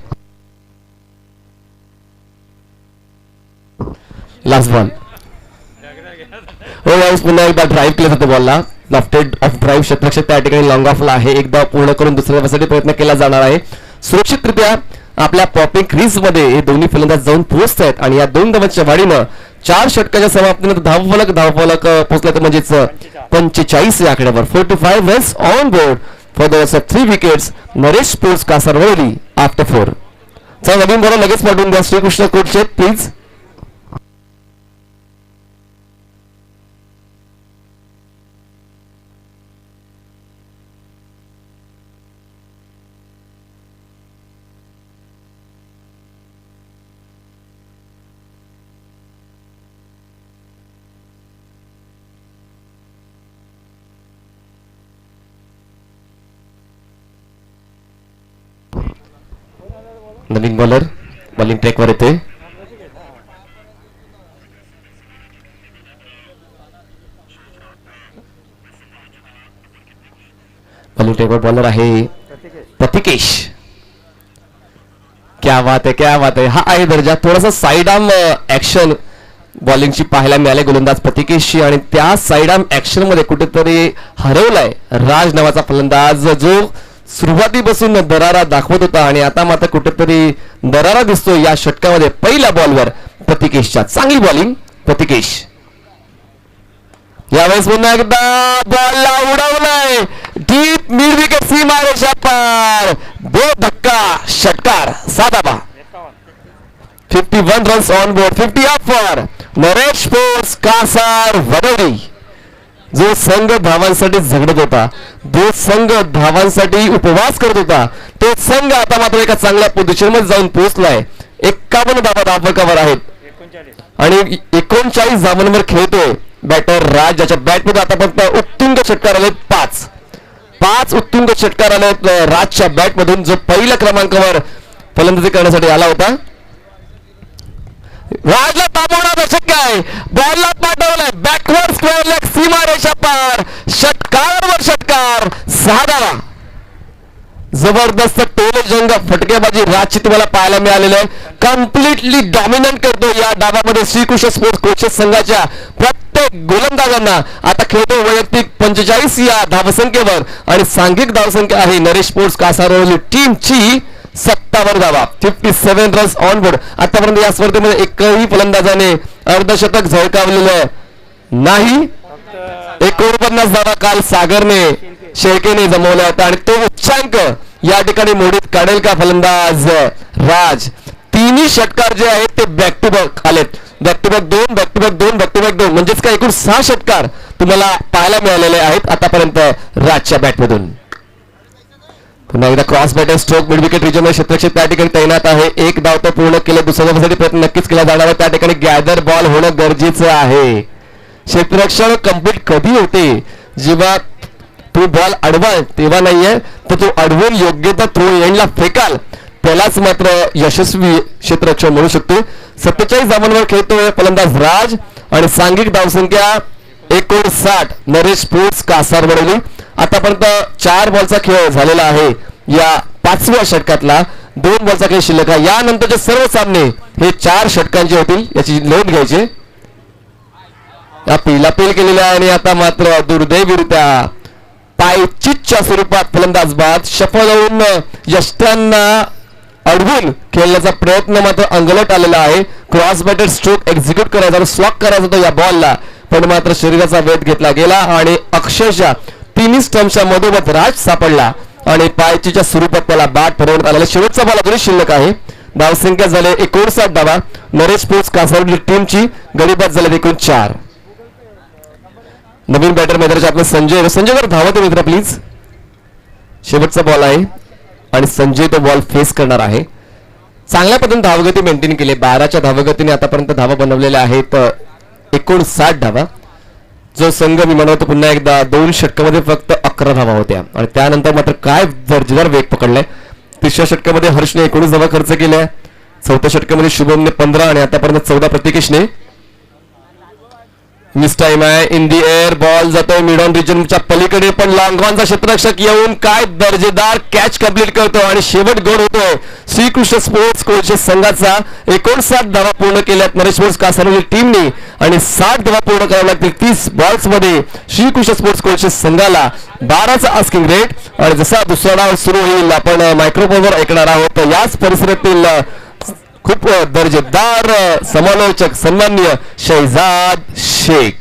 Last ball. पुन्हा एकदा ड्राईव्ह केलं होतं बॉलला. लेफ्टेड ऑफ ड्राईव्ह क्षेत्ररक्षक त्या ठिकाणी लॉंग ऑफला आहे. एकदा पूर्ण करून दुसऱ्या धावासाठी प्रयत्न केला जाणार आहे. सुरक्षितरित्या आपल्या पॉपिंग क्रीज मध्ये हे दोन्ही फलंदाज जाऊन पोहोचत आहेत आणि या 2 धावांच्या वाढीनं 4 षटकाच्या समाप्तीनंतर धावफलक पोहोचला तर म्हणजेच 45 या आकड्यावर. 45 runs on board for the 3 wickets Naresh sports Kasarvali after 4. चला नवीन बॉलर लगेच पाठवून द्या श्रीकृष्ण कोटचे प्लीज. नवीन बॉलर बॉलिंग ट्रॅकवर येते. बॉलिंग ट्रॅकवर बॉलर आहे प्रतिकेश. क्या बात आहे, क्या बात आहे. हा आहे दर्जा. थोडासा साईड आर्म ऍक्शन बॉलिंगची पाहायला मिळाले गोलंदाज प्रतिकेशची आणि त्या साईड आर्म ऍक्शन मध्ये कुठेतरी हरवलाय राज नावाचा फलंदाज, जो सुरुवातीपासून दरारा दाखवत होता आणि आता मात्र कुठेतरी दरारा दिसतो या षटकामध्ये. पहिल्या बॉलवर प्रतिकेशच्या चांगली बॉलिंग प्रतिकेश. यावेळेस पुन्हा एकदा बॉलला उडवलाय डीप मिड विकेट सीमा रेषा पार. दो धक्का षटकार 7 धावा. 51 runs on board. 50 up for Naresh sports Kasar Vadoli. जो संघ धावांसाठी झगडत होता, जो संघ धावांसाठी उपवास करत होता, तो संघ आता मात्र एका चांगल्या पोझिशन मध्ये जाऊन पोहोचलाय. 51 धावा धावकावर आहेत आणि 39 धावांवर खेळतोय बॅटर राज, ज्याच्या बॅटमध्ये आतापर्यंत उत्तुंग षटकार आले 5 उत्तुंग षटकार आले राजच्या बॅटमधून, जो पहिल्या क्रमांकावर फलंदाजी करण्यासाठी आला होता. राजला थांबवण्याचं शक्य आहे. बॉलला पाठवलाय बॅकवर्ड स्क्वेअर लेग सीमा रेषा पार. षटकारावर षटकार 6 धावा. जबरदस्त टोले जंग फटकेबाजी राजची तुम्हाला पाहायला मिळालेलं आहे. कम्प्लिटली डॉमिनंट करतो या डावामध्ये श्रीकृष्ण स्पोर्ट्स कोचेस संघाच्या प्रत्येक गोलंदाजांना. आता खेळतो वैयक्तिक 45 या धावसंख्येवर आणि सांघिक धावसंख्या आहे नरेश स्पोर्ट्स कासारवली टीमची 57 धावा. 57 रन्स ऑन बोर्ड. आतापर्यंत या स्पर्धेमध्ये एकही फलंदाजाने अर्धशतक झळकावलेलं नाही. 49 धावा काल सागरने शेळकेने जमवला होता आणि तो उच्चांक या ठिकाणी मोडीत काढेल का फलंदाज राज. तिन्ही षटकार जे आहेत ते बॅक टू बॅक आलेत. Back to back 2 back to back 2 back to back 2 म्हणजेच काय एकूण 6 षटकार तुम्हाला पाहायला मिळालेले आहेत आतापर्यंत राजच्या बॅटमधून. पुन्हा एकदा cross batted stroke mid wicket रिजनमध्ये क्षेत्ररक्षक त्या ठिकाणी तैनात आहे. एक धाव तर पूर्ण केले, दुसऱ्या धावासाठी प्रयत्न नक्कीच केला जाणार आहे. त्या ठिकाणी गॅदर बॉल होणं गरजेचं आहे. क्षेत्ररक्षण कंप्लीट कधी होते, जेव्हा तो बॉल अडवाल तेव्हा नाहीये, तर तो अडवून योग्य तर थ्रो एंडला फेकाल त्यालाच मात्र यशस्वी क्षेत्ररक्षण म्हणू शकतो. 47 धावांवर खेळतोय फलंदाज राज आणि सांघिक धावसंख्या 59. नरेश स्पोर्ट्स कासार वडोली. आतापर्यंत 4 बॉलचा खेळ झालेला आहे या 5व्या षटकातला. 2 बॉलचा खेळ शिल्लक आहे. यानंतरचे सर्व सामने हे 4 षटकांचे होतील याची नोंद घ्यायची. अपील केलेला आहे आणि आता मात्र दुर्दैवीरित्या पायचीच्या स्वरूपात फलंदाज बाद. सफल होऊन यष्ट्यांना अडवून खेळण्याचा प्रयत्न मात्र अंगलट आलेला आहे. क्रॉस बॅटर स्ट्रोक एक्झिक्यूट करायचा, स्लॉक करायचा होता या बॉलला, पण मात्र शरीराचा वेध घेतला गेला आणि अक्षरशः तिन्ही स्टंप्सच्या मधोमध राज सापडला आणि पायचीच्या स्वरूपात त्याला बाद ठरवण्यात आलेला. शेवटचा बॉल अजूनही शिल्लक आहे. धावसंख्या झाले 59 धावा. नरेश स्पोर्ट्स कासारवली टीमची गडीबाद झाले एकूण 4. नवीन बॅटर मैदानाचे आपले संजय जर धावत मित्र प्लीज. शेवटचा बॉल आहे आणि संजय तो बॉल फेस करणार आहे. चांगल्या पद्धतीने धावगती मेंटेन केली. 12च्या धावगतीने आतापर्यंत धावा बनवलेल्या आहेत 59 धावा. जो संघ मी म्हणतो पुन्हा एकदा 2 षटकामध्ये फक्त 11 धावा होत्या आणि त्यानंतर मात्र काय दर्जेदार वेग पकडलाय. 3ऱ्या षटकामध्ये हर्षने 19 धावा खर्च केल्या. 4थ्या षटकामध्ये शुभमने 15 आणि आतापर्यंत 14 प्रतिकेशने. मिस टाइम आहे. इन दी एअर बॉल जातोय मिड ऑन रिजनच्या पलीकडे, पण लांगवानचा क्षेत्ररक्षक येऊन काय दर्जेदार कॅच कंप्लीट करतो आणि शेवट गोड होतोय श्रीकृष्ण स्पोर्ट्स कोचेस संघाचा. 59 धावा पूर्ण केल्यात नरेश स्पोर्ट्स कासारवली टीमने आणि 60 धावा पूर्ण कराव्या लागतील 30 बॉल्स मध्ये श्रीकृष्ण स्पोर्ट्स कोचेस संघाला. 12चा आस्किंग रेट आणि जसा दुसरा डाव सुरू होईल आपण मायक्रोफोनवर ऐकणार आहोत. याच परिसरातील खूप दर्जेदार समालोचक सन्माननीय शहजाद शेख.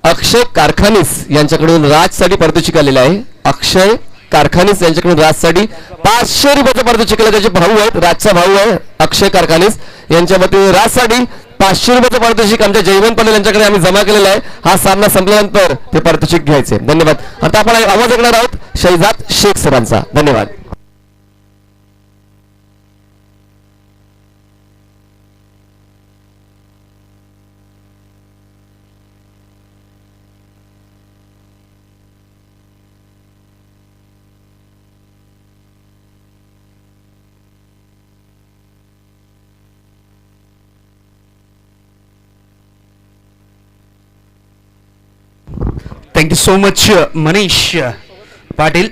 अक्षय कारखानीस यांच्याकडून राजसाठी पारितोषिक आलेलं आहे. अक्षय कारखानीस यांच्याकडून राजसाठी 500 रुपयाचं पारितोषिक आलं. त्याचे भाऊ आहेत, राजचा भाऊ आहे अक्षय कारखानीस. यांच्या वतीने राजसाठी 500 रुपयाचं पारितोषिक आमच्या जयवंत पटेल यांच्याकडे आम्ही जमा केलेला आहे. हा सामना संपल्यानंतर ते पारितोषिक घ्यायचे. धन्यवाद. आता आपण आवाज ऐकणार आहोत शहजाद शेख सरांचा. धन्यवाद. Thank you so much Manish Patil,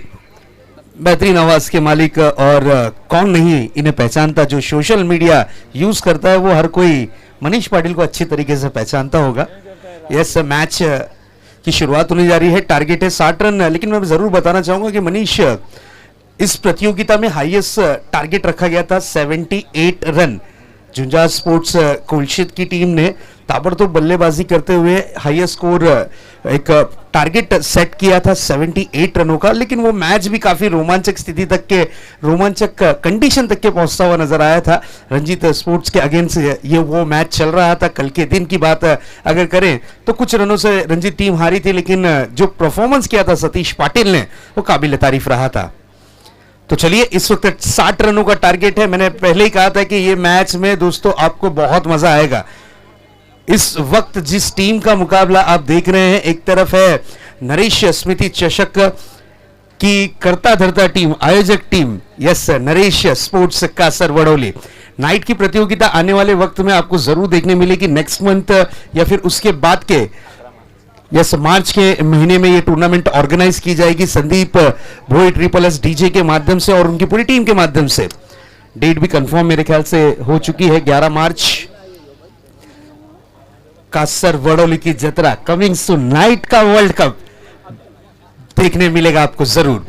बेहतरीन आवाज के मालिक. और कौन नहीं इन्हें पहचानता, जो सोशल मीडिया यूज करता है वो हर कोई मनीष पाटिल को अच्छी तरीके से पहचानता होगा. यस, मैच की शुरुआत होने जा रही है. टारगेट है 60 रन, लेकिन मैं जरूर बताना चाहूंगा कि मनीष, इस प्रतियोगिता में हाईएस्ट टारगेट रखा गया था 78 रन. झुंझुनू स्पोर्ट्स कोलशित की टीम ने ताबड़तोड़ बल्लेबाजी करते हुए हाईएस्ट स्कोर एक टारगेट सेट किया था 78 रनों का. लेकिन वो मैच भी काफी रोमांचक स्थिति तक के, रोमांचक कंडीशन तक के पहुंचता हुआ नजर आया था. रंजीत स्पोर्ट्स के अगेंस्ट ये वो मैच चल रहा था. कल के दिन की बात अगर करें तो कुछ रनों से रंजीत टीम हारी थी, लेकिन जो परफॉर्मेंस किया था सतीश पाटिल ने वो काबिल तारीफ रहा था. तो चलिए, इस वक्त 60 रनों का टारगेट है. मैंने पहले ही कहा था कि ये मैच में दोस्तों आपको बहुत मजा आएगा. इस वक्त जिस टीम का मुकाबला आप देख रहे हैं, एक तरफ है नरेश स्मृति चषक की करता धरता टीम, आयोजक team, yes, Naresh sports Kasar Vadoli. Night की प्रतियोगिता आने वाले वक्त में आपको जरूर देखने मिलेगी. नेक्स्ट मंथ या फिर उसके बाद के यस मार्च के महीने में ये टूर्नामेंट ऑर्गेनाइज की जाएगी संदीप भोई ट्रिपल एस डीजे के माध्यम से और उनकी पूरी टीम के माध्यम से. डेट भी कंफर्म मेरे ख्याल से हो चुकी है. 11 मार्च कासर वडोली की जतरा, कमिंग सून. नाइट का वर्ल्ड कप देखने मिलेगा आपको जरूर.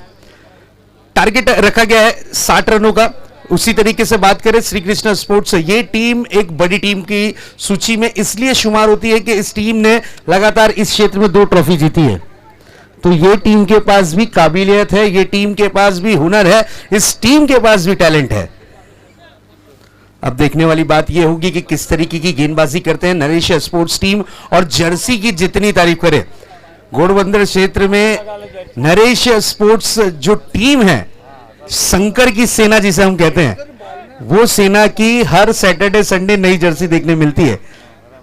टारगेट रखा गया है 60 रनों का. उसी तरीके से बात करें श्री कृष्ण स्पोर्ट्स, ये टीम एक बड़ी टीम की सूची में इसलिए शुमार होती है कि इस टीम ने लगातार इस क्षेत्र में 2 ट्रॉफी जीती है. तो ये टीम के पास भी काबिलियत है, ये टीम के पास भी हुनर है, इस टीम के पास भी टैलेंट है. अब देखने वाली बात यह होगी कि किस तरीके की गेंदबाजी करते हैं नरेश स्पोर्ट्स टीम. और जर्सी की जितनी तारीफ करें, घोड़बंदर क्षेत्र में नरेश स्पोर्ट्स जो टीम है, शंकर की सेना जिसे हम कहते हैं, वो सेना की हर सैटरडे संडे नई जर्सी देखने मिलती है.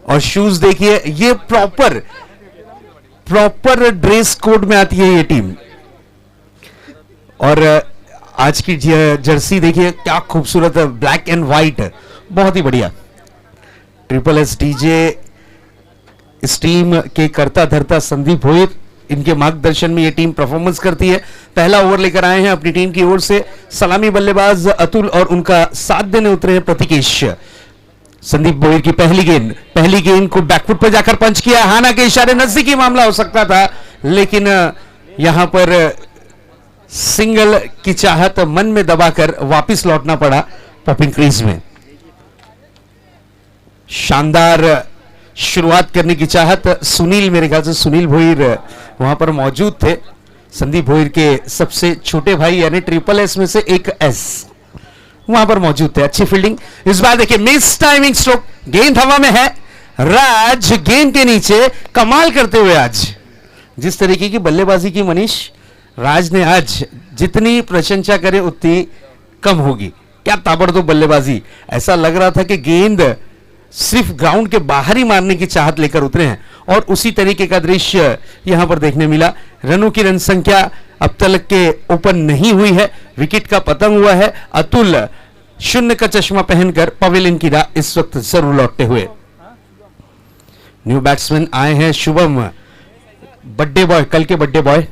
और शूज देखिए, ये प्रॉपर ड्रेस कोड में आती है ये टीम. और आज की जर्सी देखिए क्या खूबसूरत है, ब्लैक एंड व्हाइट, बहुत ही बढ़िया. ट्रिपल एस डीजे इस टीम के करता धरता संदीप भोईर, इनके मार्गदर्शन में ये टीम परफॉर्मेंस करती है. पहला ओवर लेकर आए हैं अपनी टीम की ओर से सलामी बल्लेबाज अतुल और उनका साथ देने उतरे हैं प्रतीकेश. संदीप भोईर की पहली गेंद को बैकफुट पर जाकर पंच किया. हाना के इशारे, नजदीकी मामला हो सकता था, लेकिन यहां पर सिंगल की चाहत मन में दबाकर वापस लौटना पड़ा पॉपिंग क्रीज में. शानदार शुरुआत करने की चाहत. सुनील, मेरे ख्याल से सुनील भोईर वहां पर मौजूद थे. संदीप भोईर के सबसे छोटे भाई यानी ट्रिपल एस में से एक एस वहां पर मौजूद थे. अच्छी फील्डिंग. इस बार देखिए मिस टाइमिंग स्ट्रोक, गेंद हवा में है. राज गेंद के नीचे कमाल करते हुए आज जिस तरीके की बल्लेबाजी की मनीष, राज ने आज जितनी प्रशंसा करे उतनी कम होगी. क्या ताबड़तोड़ बल्लेबाजी. ऐसा लग रहा था कि गेंद सिर्फ ग्राउंड के बाहर ही मारने की चाहत लेकर उतरे हैं. और उसी तरीके का दृश्य यहां पर देखने मिला. रनों की रन संख्या अब तक के ओपन नहीं हुई है. विकेट का पतन हुआ है. अतुल 0 का चश्मा पहनकर पवेलियन की राह इस वक्त जरूर लौटते हुए. न्यू बैट्समैन आए हैं शुभम, बर्थडे बॉय, कल के बर्थडे बॉय.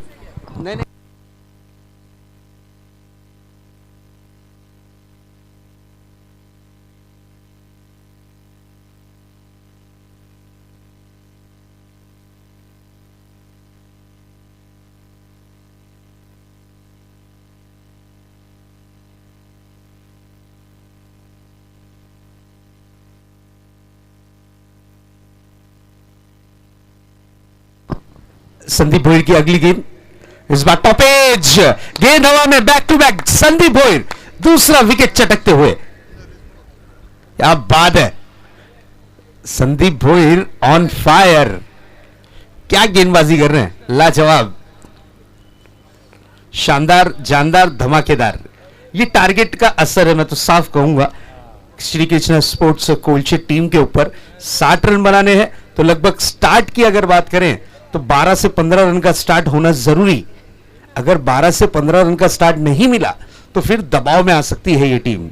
संदीप भोईर की अगली गेंद, इस बार टॉप एज, गेंद हवा में, back to back Sandeep Bhoir, दूसरा विकेट चटकते हुए. क्या बात है, संदीप भोईर ऑन फायर, क्या गेंदबाजी कर रहे हैं, लाजवाब, शानदार, जानदार, धमाकेदार। ये टारगेट का असर है, मैं तो साफ कहूंगा श्री कृष्णा स्पोर्ट्स कोलचे टीम के ऊपर। 60 रन बनाने हैं तो लगभग स्टार्ट की अगर बात करें तो 12 से 15 रन का स्टार्ट होना जरूरी। अगर 12 से 15 रन का स्टार्ट नहीं मिला तो फिर दबाव में आ सकती है ये टीम।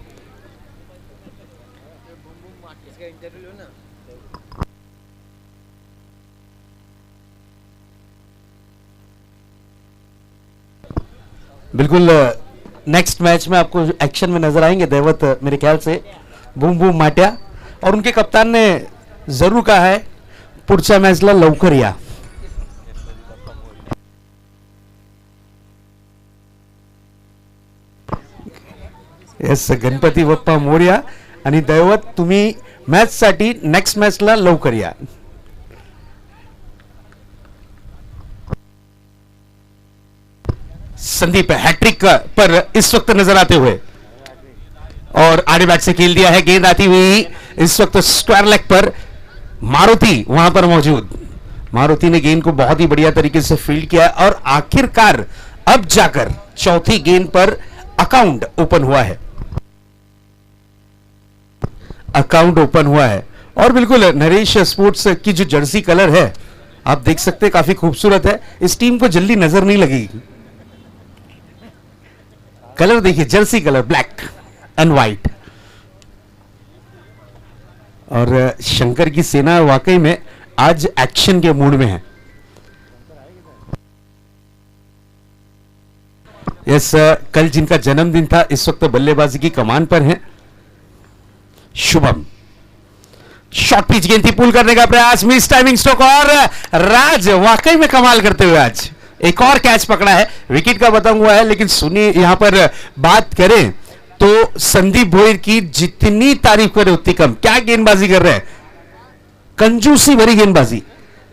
बिल्कुल, नेक्स्ट मैच में आपको एक्शन में नजर आएंगे दैवत, मेरे ख्याल से बूम बूम माट्या, और उनके कप्तान ने जरूर कहा है पुढच्या मॅचला लवकर या। येस, गणपती बाप्पा मोरया, आणि दैवत तुम्ही मॅच साठी नेक्स्ट मॅचला लवकर या। संदीप हैट्रिक पर इस वक्त नजर आते हुए, और आड़े बैट से खेल दिया है, गेंद आती हुई इस वक्त स्क्वायर लेग पर, मारुति वहां पर मौजूद। मारुति ने गेंद को बहुत ही बढ़िया तरीके से फील्ड किया और आखिरकार अब जाकर चौथी गेंद पर अकाउंट ओपन हुआ है, अकाउंट ओपन हुआ है। और बिल्कुल नरेश स्पोर्ट्स की जो जर्सी कलर है आप देख सकते हैं, काफी खूबसूरत है, इस टीम को जल्दी नजर नहीं लगेगी। कलर देखिए, Jersey colour black end white, और शंकर की सेना वाकई में आज एक्शन के मूड में है। यस, कल जिनका जन्मदिन था इस वक्त बल्लेबाजी की कमान पर है। शुभम, शॉर्ट पिच गेंद थी, पुल करने का प्रयास, मिस टाइमिंग स्ट्रोक, और राज वाकई में कमाल करते हुए आज एक और कैच पकड़ा है, विकेट का बता हुआ है। लेकिन सुनिए, यहां पर बात करें तो संदीप भोईर की जितनी तारीफ करें उतनी कम। क्या गेंदबाजी कर रहे हैं, कंजूसी भरी गेंदबाजी,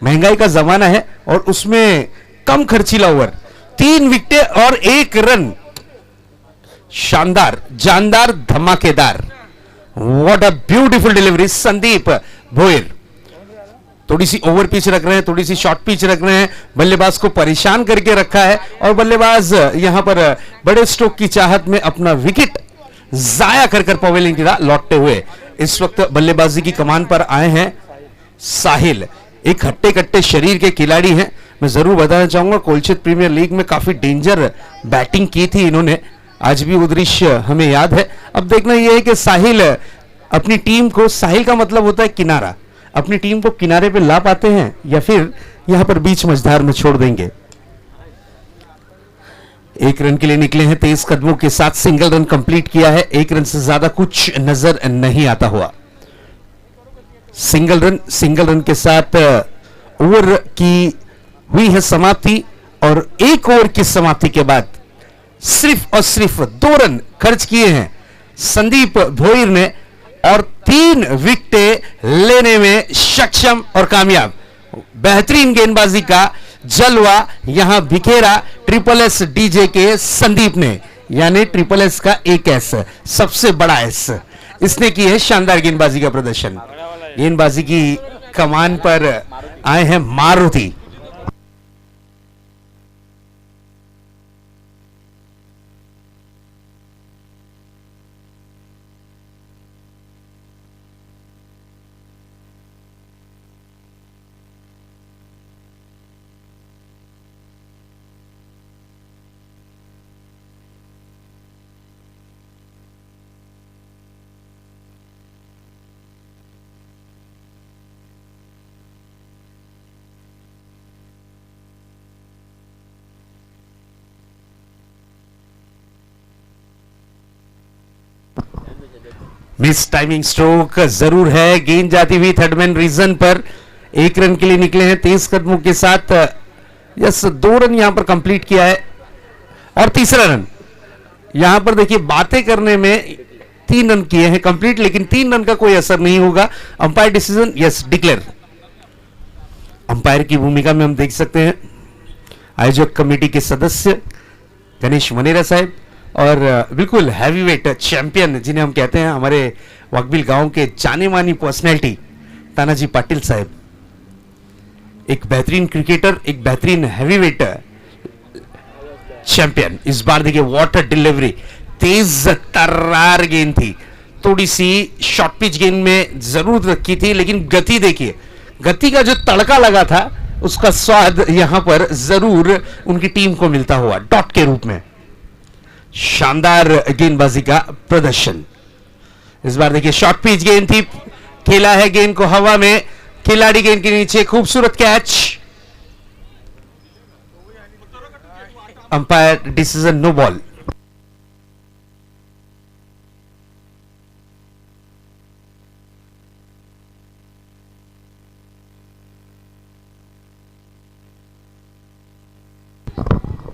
महंगाई का जमाना है और उसमें कम खर्चीला ओवर, 3 विकेटें और 1 रन, शानदार, जानदार, धमाकेदार। What a beautiful delivery Sandeep Bhoir. थोड़ी सी ओवर पिच रख रहे हैं, थोड़ी सी शॉर्ट पिच रख रहे हैं, बल्लेबाज को परेशान करके रखा है, और बल्लेबाज यहां पर बड़े स्ट्रोक की चाहत में अपना विकेट जाया कर पवेलियन की तरफ लौटते हुए इस वक्त बल्लेबाजी की कमान पर आए हैं साहिल। एक हट्टे कट्टे शरीर के खिलाड़ी हैं। मैं जरूर बताना चाहूंगा कोलचित प्रीमियर लीग में काफी डेंजर बैटिंग की थी इन्होंने, आज भी वो दृश्य हमें याद है। अब देखना यह है कि साहिल अपनी टीम को, साहिल का मतलब होता है किनारा, अपनी टीम को किनारे पे ला पाते हैं या फिर यहां पर बीच मझधार में छोड़ देंगे। 1 रन के लिए निकले हैं, 23 कदमों के साथ सिंगल रन कंप्लीट किया है, 1 रन से ज्यादा कुछ नजर नहीं आता हुआ। सिंगल रन के साथ ओवर की हुई है समाप्ति, और 1 ओवर की समाप्ति के बाद सिर्फ और सिर्फ 2 रन खर्च किए हैं संदीप भोईर ने, और 3 विकेटें लेने में सक्षम और कामयाब। बेहतरीन गेंदबाजी का जलवा यहां बिखेरा ट्रिपल एस डीजे के संदीप ने, यानी ट्रिपल एस का एक एस, सबसे बड़ा एस, इसने की है शानदार गेंदबाजी का प्रदर्शन। गेंदबाजी की कमान पर आए हैं मारुति। मिस टाइमिंग स्ट्रोक जरूर है, गेंद जाती हुई थर्ड मैन रीजन पर, 1 रन के लिए निकले हैं 23 कदमों के साथ। यस, 2 रन यहां पर कंप्लीट किया है, और तीसरा रन यहां पर देखिए, बातें करने में 3 रन किए हैं कंप्लीट, लेकिन 3 रन का कोई असर नहीं होगा। Umpire decision, yes, declare. Umpire की भूमिका में हम देख सकते हैं आयोजक कमेटी के सदस्य गणेश मनेरा साहब और बिल्कुल हैवीवेट चैंपियन जिन्हें हम कहते हैं, हमारे वाकबिल गांव के जाने मानी पर्सनैलिटी तानाजी पाटिल साहब, एक बेहतरीन क्रिकेटर, एक बेहतरीन हैवीवेट चैंपियन। इस बार देखिए वाटर डिलीवरी, तेज तर्रार गेंद थी, थोड़ी सी शॉर्ट पिच गेंद में जरूरत रखी थी, लेकिन गति देखिए, गति का जो तड़का लगा था उसका स्वाद यहां पर जरूर उनकी टीम को मिलता हुआ डॉट के रूप में। शानदार गेंदबाजी का प्रदर्शन। इस बार देखिए शॉर्ट पिच गेंद थी, खेला है गेंद को हवा में, खिलाड़ी गेंद के नीचे, खूबसूरत catch. Umpire decision no ball.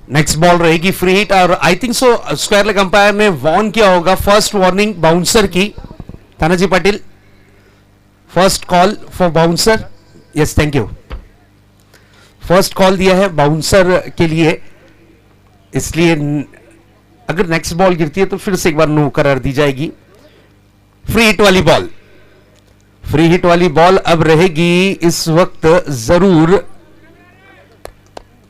Next ball रहेगी फ्री हिट, और I think so square leg umpire ने वार्न किया होगा, फर्स्ट वार्निंग बाउंसर की। Tanaji Patil, first call for bouncer. Yes, thank you. First call दिया है बाउंसर के लिए, इसलिए अगर नेक्स्ट बॉल गिरती है तो फिर से एक बार नो करार दी जाएगी। फ्री हिट वाली बॉल, फ्री हिट वाली बॉल अब रहेगी इस वक्त जरूर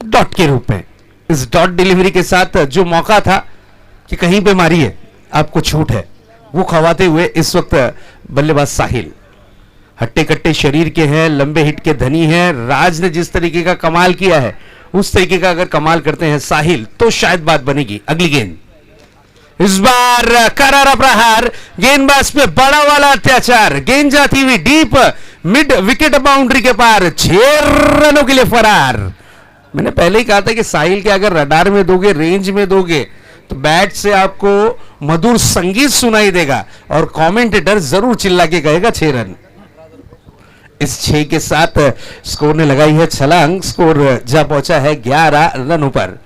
डॉट के रूप में। इस डॉट डिलीवरी के साथ जो मौका था कि कहीं पे मारी है, आपको छूट है, वो खवाते हुए इस वक्त बल्लेबाज साहिल, हट्टे कट्टे शरीर के हैं, लंबे हिट के धनी हैं। राज ने जिस तरीके का कमाल किया है उस तरीके का अगर कमाल करते हैं साहिल तो शायद बात बनेगी। अगली गेंद, इस बार करारा प्रहार, गेंदबाज पे बड़ा वाला अत्याचार, गेंद जाती हुई डीप मिड विकेट बाउंड्री के पार, 6 रनों के लिए फरार। मैंने पहले ही कहा था कि साहिल के अगर रडार में दोगे, रेंज में दोगे, तो बैट से आपको मधुर संगीत सुनाई देगा और कमेंटेटर जरूर चिल्ला के कहेगा 6 रन। इस 6 के साथ स्कोर ने लगाई है छलांग, स्कोर जा पहुंचा है 11 रनों पर।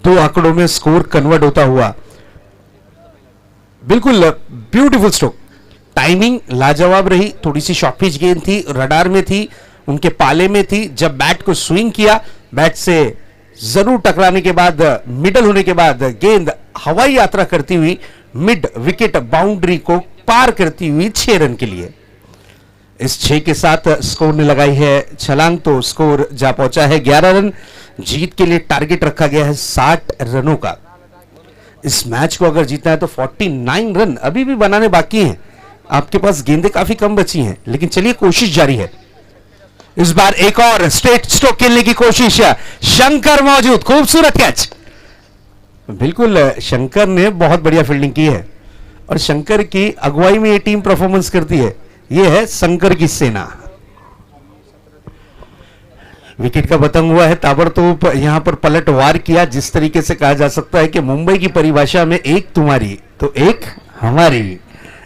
2 आंकड़ों में स्कोर कन्वर्ट होता हुआ, बिल्कुल ब्यूटीफुल स्ट्रोक, टाइमिंग लाजवाब रही। थोड़ी सी शॉर्ट पिच गेंद थी, रडार में थी, उनके पाले में थी। जब बैट को स्विंग किया, बैट से जरूर टकराने के बाद, मिडल होने के बाद गेंद हवाई यात्रा करती हुई मिड विकेट बाउंड्री को पार करती हुई 6 रन के लिए। इस 6 के साथ स्कोर ने लगाई है छलांग, तो स्कोर जा पहुंचा है 11 रन। जीत के लिए टारगेट रखा गया है 60 रनों का। इस मैच को अगर जीतना है तो 49 रन अभी भी बनाने बाकी हैं। आपके पास गेंदें काफी कम बची हैं, लेकिन चलिए कोशिश जारी है। इस बार एक और स्ट्रेट स्ट्रोक खेलने की कोशिश, शंकर मौजूद, खूबसूरत कैच। बिल्कुल शंकर ने बहुत बढ़िया फील्डिंग की है, और शंकर की अगुवाई में ये टीम परफॉर्मेंस करती है। ये है शंकर की सेना। विकेट का पतंग हुआ है, ताबड़तोड़ यहां पर पलटवार किया, जिस तरीके से कहा जा सकता है कि मुंबई की परिभाषा में एक तुम्हारी तो एक हमारी।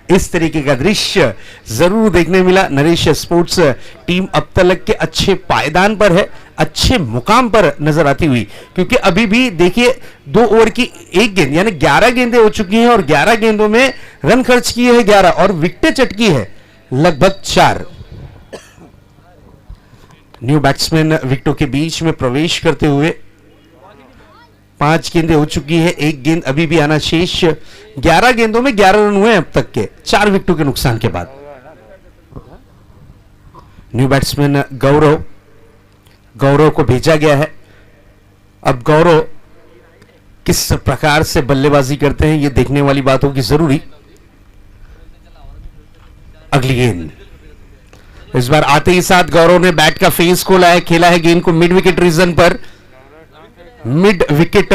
इस तरीके का दृश्य जरूर देखने मिला। नरेश स्पोर्ट्स टीम अब तक के अच्छे पायदान पर है, अच्छे मुकाम पर नजर आती हुई, क्योंकि अभी भी देखिए 2 ओवर की 1 गेंद यानी 11 गेंदें हो चुकी हैं, और 11 गेंदों में रन खर्च किए हैं 11, और विकेटें चटकी है लगभग 4। न्यू बैट्समैन विकेटों के बीच में प्रवेश करते हुए 5 गेंदें हो चुकी है, 1 गेंद अभी भी आना शेष। 11 गेंदों में 11 रन हुए अब तक के, 4 विकेटों के नुकसान के बाद। न्यू बैट्समैन गौरव को भेजा गया है। अब गौरव किस प्रकार से बल्लेबाजी करते हैं ये देखने वाली बात होगी जरूरी। अगली गेंद, इस बार आते ही साथ गौरव ने बैट का फेस खोला है, खेला है गेंद को मिड विकेट रीजन पर, मिड विकेट।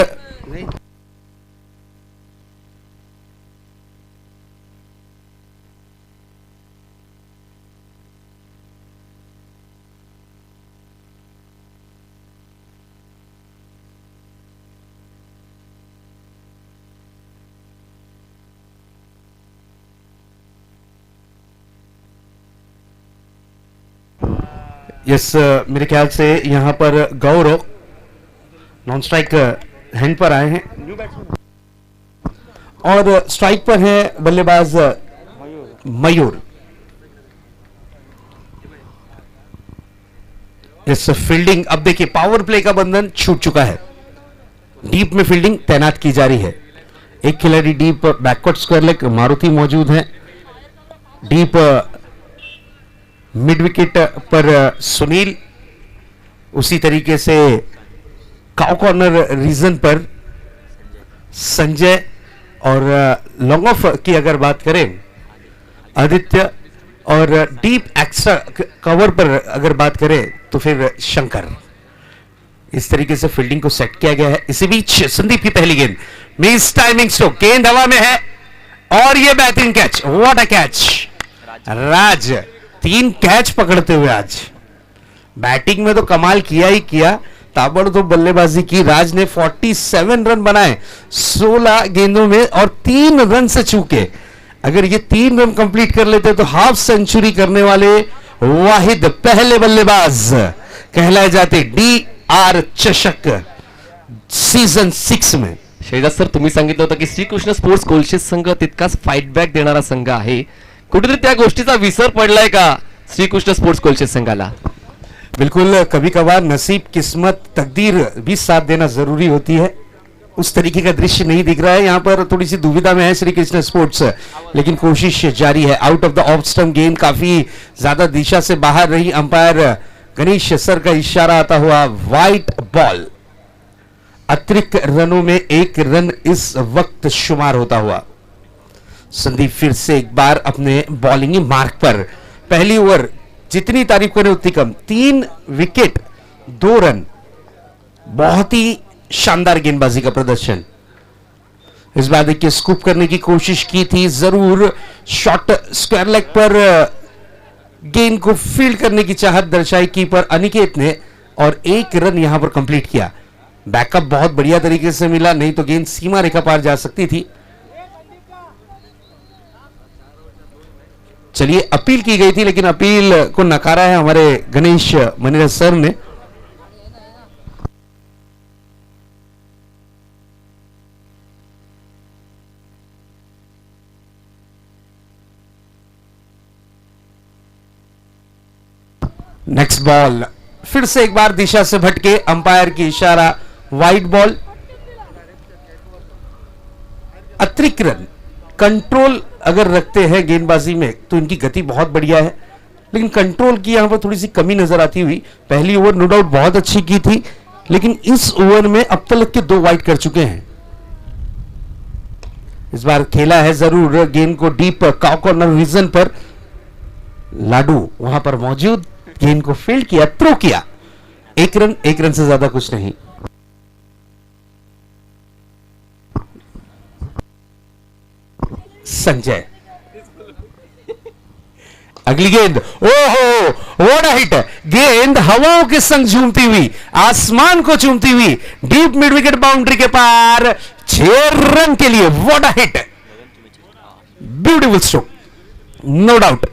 यस, मेरे ख्याल से यहां पर गौरव नॉन स्ट्राइक हैंड पर आए हैं, और स्ट्राइक पर है बल्लेबाज मयूर। इस फील्डिंग, अब देखिए पावर प्ले का बंधन छूट चुका है। डीप में फील्डिंग तैनात की जा रही है। एक खिलाड़ी deep backward square leg Maruti मौजूद है। डीप मिड विकेट पर सुनील, उसी तरीके से काउ कॉर्नर रीजन पर संजय, और लॉन्ग ऑफ की अगर बात करें आदित्य, और डीप एक्स्ट्रा कवर पर अगर बात करें तो फिर शंकर। इस तरीके से फील्डिंग को सेट किया गया है। इसी बीच संदीप की पहली गेंद, मिस टाइमिंग स्ट्रोक, गेंद हवा में है और ये बेहतरीन catch, what a catch. Raj 3 catch पकड़ते हुए आज बैटिंग में तो कमाल किया ही किया, ताबड़तोड़ बल्लेबाजी की। राज ने 47 रन बनाए 16 गेंदों में और 3 रन से चूके। अगर ये 3 रन कंप्लीट कर लेते तो हाफ सेंचुरी करने वाले वाहिद पहले बल्लेबाज कहलाए जाते DR चषक सीझन 6 में। शैजाद सर, तुम्ही सांगितलं होतं की श्रीकृष्ण स्पोर्ट्स कोलशेत संघ तितकाच फाईट बॅक देणारा संघ आहे. कुठेतरी त्या गोष्टीचा विसर पडलाय का श्रीकृष्ण स्पोर्ट्स कोलशेत संघाला? बिल्कुल, कभी कभार नसीब, किस्मत, तकदीर भी साथ देना जरूरी होती है। उस तरीके का दृश्य नहीं दिख रहा है। यहां पर थोड़ी सी दुविधा में है श्री कृष्ण स्पोर्ट्स, लेकिन कोशिश जारी है। Out of the off stump गेंद काफी ज्यादा दिशा से बाहर रही। अंपायर गणेश सर का इशारा आता हुआ वाइट बॉल। अतिरिक्त रनों में 1 रन इस वक्त शुमार होता हुआ। संदीप फिर से एक बार अपने बॉलिंग मार्क पर। पहली ओवर जितनी तारीफ करें उतनी कम, 3 विकेट 2 रन, बहुत ही शानदार गेंदबाजी का प्रदर्शन। इस बार देखिए स्कूप करने की कोशिश की थी जरूर, शॉट स्क्वायर लेग पर गेंद को फील्ड करने की चाहत दर्शाई कीपर अनिकेत ने और 1 रन यहां पर कंप्लीट किया। बैकअप बहुत बढ़िया तरीके से मिला, नहीं तो गेंद सीमा रेखा पार जा सकती थी। चलिए, अपील की गई थी लेकिन अपील को नकारा है हमारे गणेश मनीरा सर ने। नेक्स्ट बॉल फिर से एक बार दिशा से भटके, अंपायर की इशारा वाइड बॉल। अतिरिक्त रन, कंट्रोल अगर रखते हैं गेंदबाजी में तो इनकी गति बहुत बढ़िया है, लेकिन कंट्रोल की यहां पर थोड़ी सी कमी नजर आती हुई। पहली ओवर नो डाउट बहुत अच्छी की थी, लेकिन इस ओवर में अब तक के 2 वाइड कर चुके हैं। इस बार खेला है जरूर गेंद को डीप काउ कॉर्नर रीजन पर। लाडू वहां पर मौजूद, गेंद को फील्ड किया, थ्रो किया। 1 रन से ज्यादा कुछ नहीं। संजय, अगली गेंद, ओहो व्हाट अ हिट। गेंद हवाओं के संग झूमती हुई, आसमान को चूमती हुई, डीप मिड विकेट बाउंड्री के पार 6 रन के लिए। What a hit, beautiful stroke, no doubt.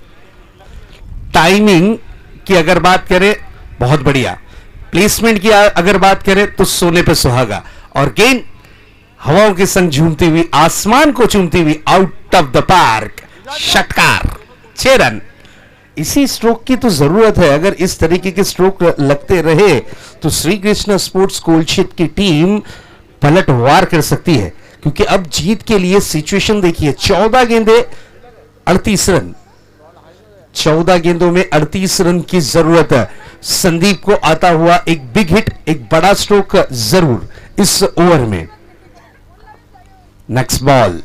Timing की अगर बात करें बहुत बढ़िया, प्लेसमेंट की अगर बात करें तो सोने पे सुहागा, और गेंद हवाओं के संग झूमती हुई, आसमान को चूमती हुई, आउट ऑफ द पार्क, षटकार, 6 रन। इसी स्ट्रोक की तो जरूरत है। अगर इस तरीके के स्ट्रोक लगते रहे तो श्री कृष्ण स्पोर्ट्स कोलशेत की टीम पलटवार कर सकती है, क्योंकि अब जीत के लिए सिचुएशन देखिए। 14 गेंदे 38 रन, 14 गेंदों में 38 रन की जरूरत है। संदीप को आता हुआ एक बिग हिट, एक बड़ा स्ट्रोक जरूर इस ओवर में। नेक्स्ट बॉल,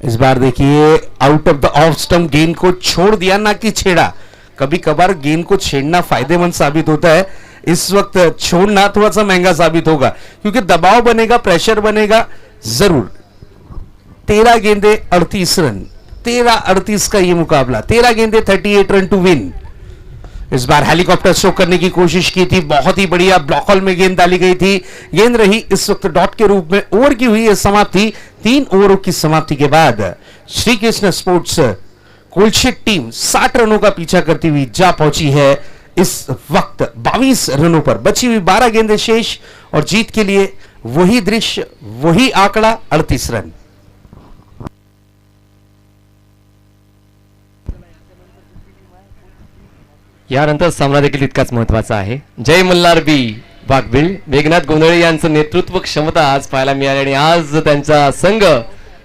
इस बार देखिए out of the off stump, गेंद को छोड़ दिया ना कि छेड़ा। कभी कभार गेंद को छेड़ना फायदेमंद साबित होता है, इस वक्त छोड़ना थोड़ा सा महंगा साबित होगा, क्योंकि दबाव बनेगा, प्रेशर बनेगा जरूर। 13 गेंदे 38 रन, 13-38 का ये मुकाबला, 13 गेंदे 38 रन टू विन। इस बार हेलीकॉप्टर स्ट्रोक करने की कोशिश की थी, बहुत ही बढ़िया ब्लॉक होल में गेंद डाली गई थी। गेंद रही इस वक्त डॉट के रूप में। ओवर की हुई है समाप्ति। 3 ओवरों की समाप्ति के बाद श्री कृष्ण स्पोर्ट्स कोलशेत टीम 60 रनों का पीछा करती हुई जा पहुंची है इस वक्त 22 रनों पर। बची हुई 12 गेंदें शेष और जीत के लिए वही दृश्य, वही आंकड़ा, 38 रन। यानंतर सामना देखील तितकाच महत्वाचा आहे. जय मल्हार बी, वाघबीळ मेघनाथ गोंधळे यांचं नेतृत्व क्षमता आज पाहायला मिळाली आणि आज त्यांचा संघ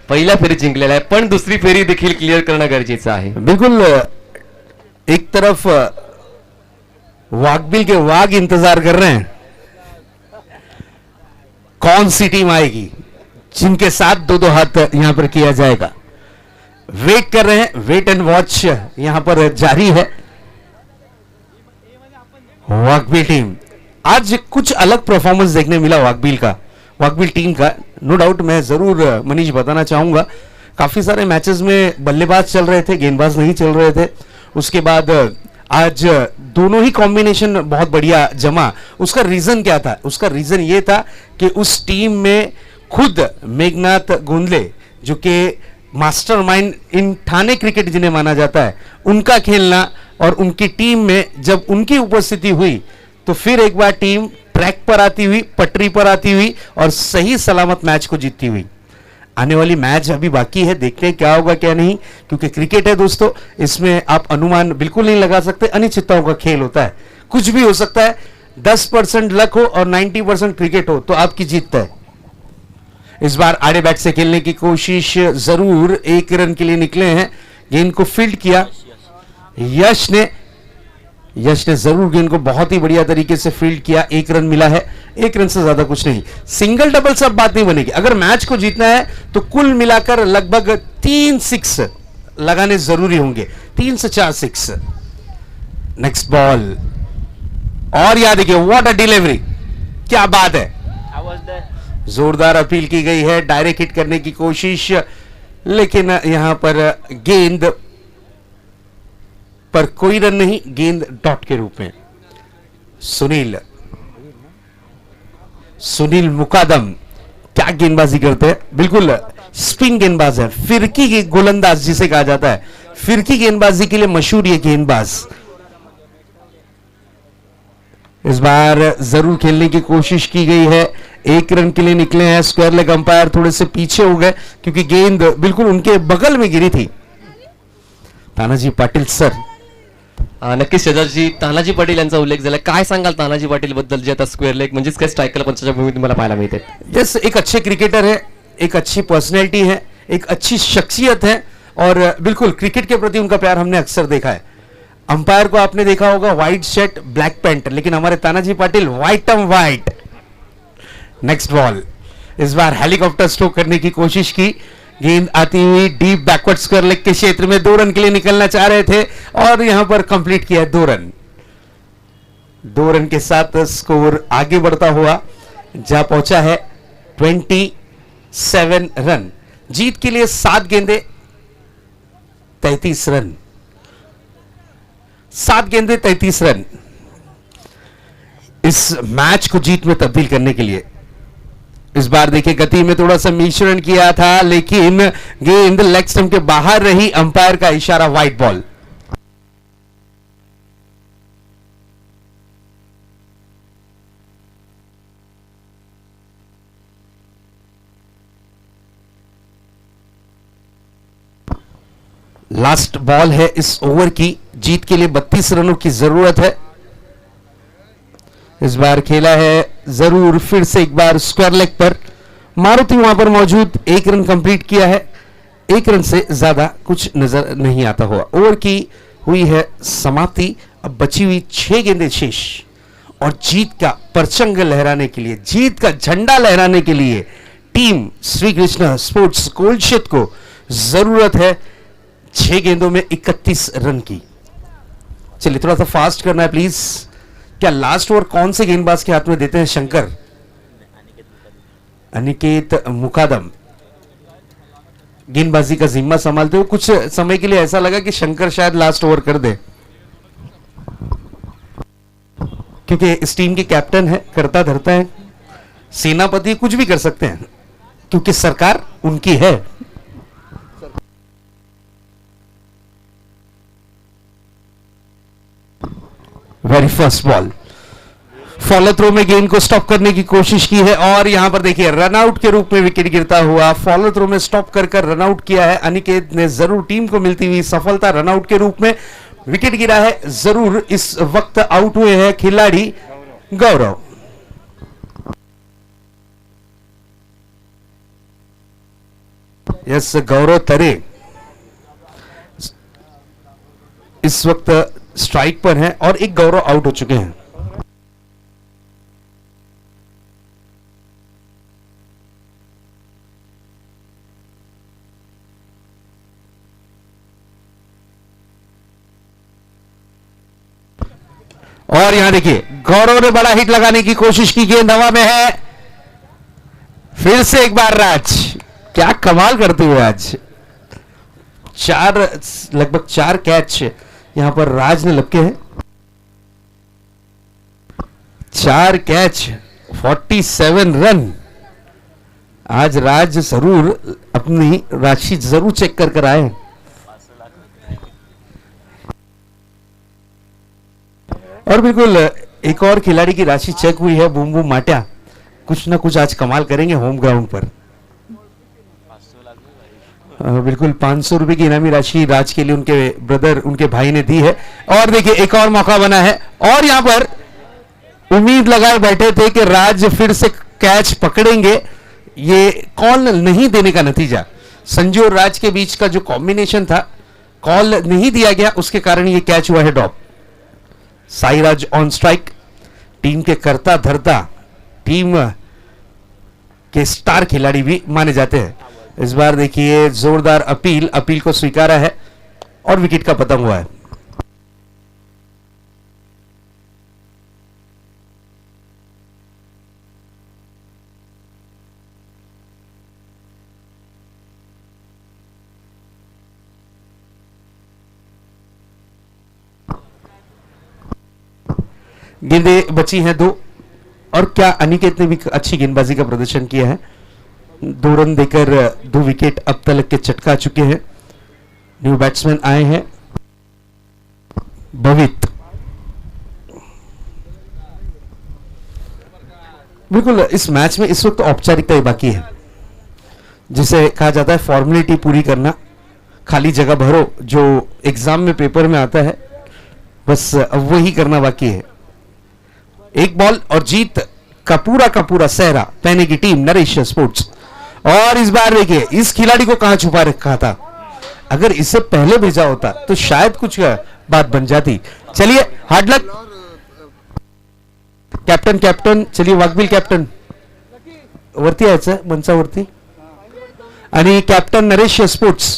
पहिल्या फेरी जिंकलेला आहे, पण दुसरी फेरी देखील क्लिअर करणं गरजेचं आहे. बिल्कुल एक तरफ वाघबिल के वाघ इंतजार कर रहे हैं कौन सी टीम आएगी जिनके साथ दो दो हाथ यहां पर किया जाएगा. वेट कर रहे हैं, वेट एंड वॉच यहां पर जारी है. वाघबिल टीम आज कुछ अलग परफॉर्मेंस देखने मिला वाघबिल का, वाघबिल टीम का. नो डाउट मैं जरूर मनीष बताना चाहूंगा काफी सारे मैचेस में बल्लेबाज चल रहे थे, गेंदबाज नहीं चल रहे थे. उसके बाद आज दोनों ही कॉम्बिनेशन बहुत बढ़िया जमा. उसका रीजन क्या था? उसका रीजन ये था कि उस टीम में खुद मेघनाथ गोंधले जो कि मास्टरमाइंड इन ठाणे क्रिकेट जिन्हें माना जाता है, उनका खेलना और उनकी टीम में जब उनकी उपस्थिति हुई तो फिर एक बार टीम ट्रैक पर आती हुई, पटरी पर आती हुई और सही सलामत मैच को जीतती हुई. आने वाली मैच अभी बाकी है, देखते हैं क्या होगा क्या नहीं, क्योंकि क्रिकेट है दोस्तों, इसमें आप अनुमान बिल्कुल नहीं लगा सकते. अनिश्चितताओं का खेल होता है, कुछ भी हो सकता है. 10% लक हो और 90% क्रिकेट हो तो आपकी जीत है. इस बार आड़े बैट से खेलने की कोशिश जरूर, 1 रन के लिए निकले हैं. गेंद को फील्ड किया यश ने जरूर गेंद को बहुत ही बढ़िया तरीके से फील्ड किया. 1 रन मिला है, 1 रन से ज्यादा कुछ नहीं. सिंगल डबल से अब बात नहीं बनेगी. अगर मैच को जीतना है तो कुल मिलाकर लगभग 3 सिक्स लगाने जरूरी होंगे, 3 से 4 सिक्स. नेक्स्ट बॉल और याद देखिए, व्हाट अ डिलीवरी, क्या बात है. जोरदार अपील की गई है, डायरेक्ट हिट करने की कोशिश, लेकिन यहां पर गेंद पर कोई रन नहीं, गेंद डॉट के रूप में. सुनील मुकादम क्या गेंदबाजी करते हैं, बिल्कुल स्पिन गेंदबाज है, फिरकी गोलंदाज जिसे कहा जाता है. फिरकी गेंदबाजी के लिए मशहूर ये गेंदबाज. इस बार जरूर खेलने की कोशिश की गई है. 1 रन के लिए निकले हैं. स्क्वायर लेग अंपायर थोड़े से पीछे हो गए क्योंकि गेंद बिल्कुल उनके बगल में गिरी थी. तानाजी पाटील सर. नक्कीच शेजारजी तानाजी पाटील यांचा उल्लेख झाला. काय सांगाल तानाजी पाटील बद्दल, जे आता स्क्वेअर लेग म्हणजेच काय स्ट्रायकरला पंचाच्या भूमीत मला पाहायला मिळते. यस, एक अच्छे क्रिकेटर है, एक अच्छी पर्सनैलिटी है, एक अच्छी शख्सियत है और बिल्कुल क्रिकेट के प्रति उनका प्यार हमने अक्सर देखा है. अंपायर को आपने देखा होगा व्हाइट शर्ट ब्लैक पैंट, लेकिन हमारे Tanaji Patil white and white. Next ball, इस बार हेलीकॉप्टर स्ट्रोक करने की कोशिश की. गेंद आती हुई डीप बैकवर्ड स्क्वायर लेग के क्षेत्र में 2 रन के लिए निकलना चाह रहे थे और यहां पर कंप्लीट किया 2 रन. 2 रन के साथ स्कोर आगे बढ़ता हुआ जा पहुंचा है 27 रन. जीत के लिए 7 गेंदे 33 रन. 7 गेंदे 33 रन इस मैच को जीत में तब्दील करने के लिए. इस बार देखिए गति में थोड़ा सा मिश्रण किया था, लेकिन गेंद लेग स्टंप के बाहर रही. अंपायर का इशारा व्हाइट बॉल. लास्ट बॉल है इस ओवर की. जीत के लिए 32 रनों की जरूरत है. इस बार खेला है जरूर फिर से एक बार स्क्वायर लेग पर. मारुति वहां पर मौजूद, 1 रन कंप्लीट किया है. 1 रन से ज्यादा कुछ नजर नहीं आता हुआ. ओवर की हुई है समाप्ति. अब बची हुई 6 गेंदें शेष और जीत का परचंग लहराने के लिए, जीत का झंडा लहराने के लिए टीम श्री कृष्ण स्पोर्ट्स कोलशेत को जरूरत है 6 गेंदों में 31 रन की. चलिए थोड़ा सा फास्ट करना है प्लीज. क्या लास्ट ओवर कौन से गेंदबाज के हाथ में देते हैं? शंकर, अनिकेत मुकादम गेंदबाजी का जिम्मा संभालते हुए. कुछ समय के लिए ऐसा लगा कि शंकर शायद लास्ट ओवर कर दे, क्योंकि इस टीम के कैप्टन है, करता धरता है, सेनापति, कुछ भी कर सकते हैं क्योंकि सरकार उनकी है. Very first ball, follow through में गेंद को स्टॉप करने की कोशिश की है और यहां पर देखिए रनआउट के रूप में विकेट गिरता हुआ. फॉलो थ्रो में स्टॉप कर रनआउट किया है अनिकेत ने. जरूर टीम को मिलती हुई सफलता. रनआउट के रूप में विकेट गिरा है जरूर. इस वक्त आउट हुए हैं खिलाड़ी गौरव. यस, गौरव तरे इस वक्त स्ट्राइक पर हैं और एक गौरव आउट हो चुके हैं। और यहां देखिए गौरव ने बड़ा हिट लगाने की कोशिश की, गेंद हवा में है। फिर से एक बार राज, क्या कमाल करते हुए आज लगभग 4 कैच यहां पर राज ने लपके हैं। 4 कैच 47 रन। आज राज जरूर अपनी राशि जरूर चेक कर आए। और बिल्कुल एक और खिलाड़ी की राशि चेक हुई है, बूम बूम माट्या। कुछ ना कुछ आज कमाल करेंगे होम ग्राउंड पर। बिल्कुल 500 रुपए की इनामी राशि राज के लिए उनके ब्रदर, उनके भाई ने दी है। और देखिए एक और मौका बना है और यहां पर उम्मीद लगाए बैठे थे कि राज फिर से कैच पकड़ेंगे। ये कॉल नहीं देने का नतीजा, संजू और राज के बीच का जो कॉम्बिनेशन था, कॉल नहीं दिया गया, उसके कारण ये कैच हुआ है drop. Sairaj on strike, team के करता धरता, टीम के स्टार खिलाड़ी भी माने जाते हैं। इस बार देखिए जोरदार अपील को स्वीकारा है और विकेट का पतंग हुआ है। गेंदें बची हैं 2 और क्या अनिकेत ने भी अच्छी गेंदबाजी का प्रदर्शन किया है। 2 रन देकर 2 विकेट अब तक के चटका चुके हैं। न्यू बैट्समैन आए हैं भवित। बिल्कुल इस मैच में इस वक्त औपचारिकता बाकी है, जिसे कहा जाता है फॉर्मेलिटी पूरी करना, खाली जगह भरो, जो एग्जाम में पेपर में आता है, बस अब वही करना बाकी है। एक बॉल और जीत का पूरा सहरा पहनेगी टीम नरेश स्पोर्ट्स। और इस बार देखिए इस खिलाड़ी को कहां छुपा रखा था, अगर इससे पहले भेजा होता तो शायद कुछ बात बन जाती। चलिए हार्ड लक कॅप्टन चलिए वाघबिल कॅप्टन वरती यायचं मंचावरती आणि कॅप्टन नरेश स्पोर्ट्स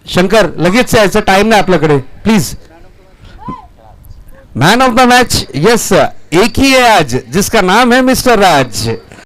शंकर लगेच यायचं, टाइम नाही आपल्याकडे please. Man of the match yes एक ही है आज, जिसका नाम है मिस्टर राज।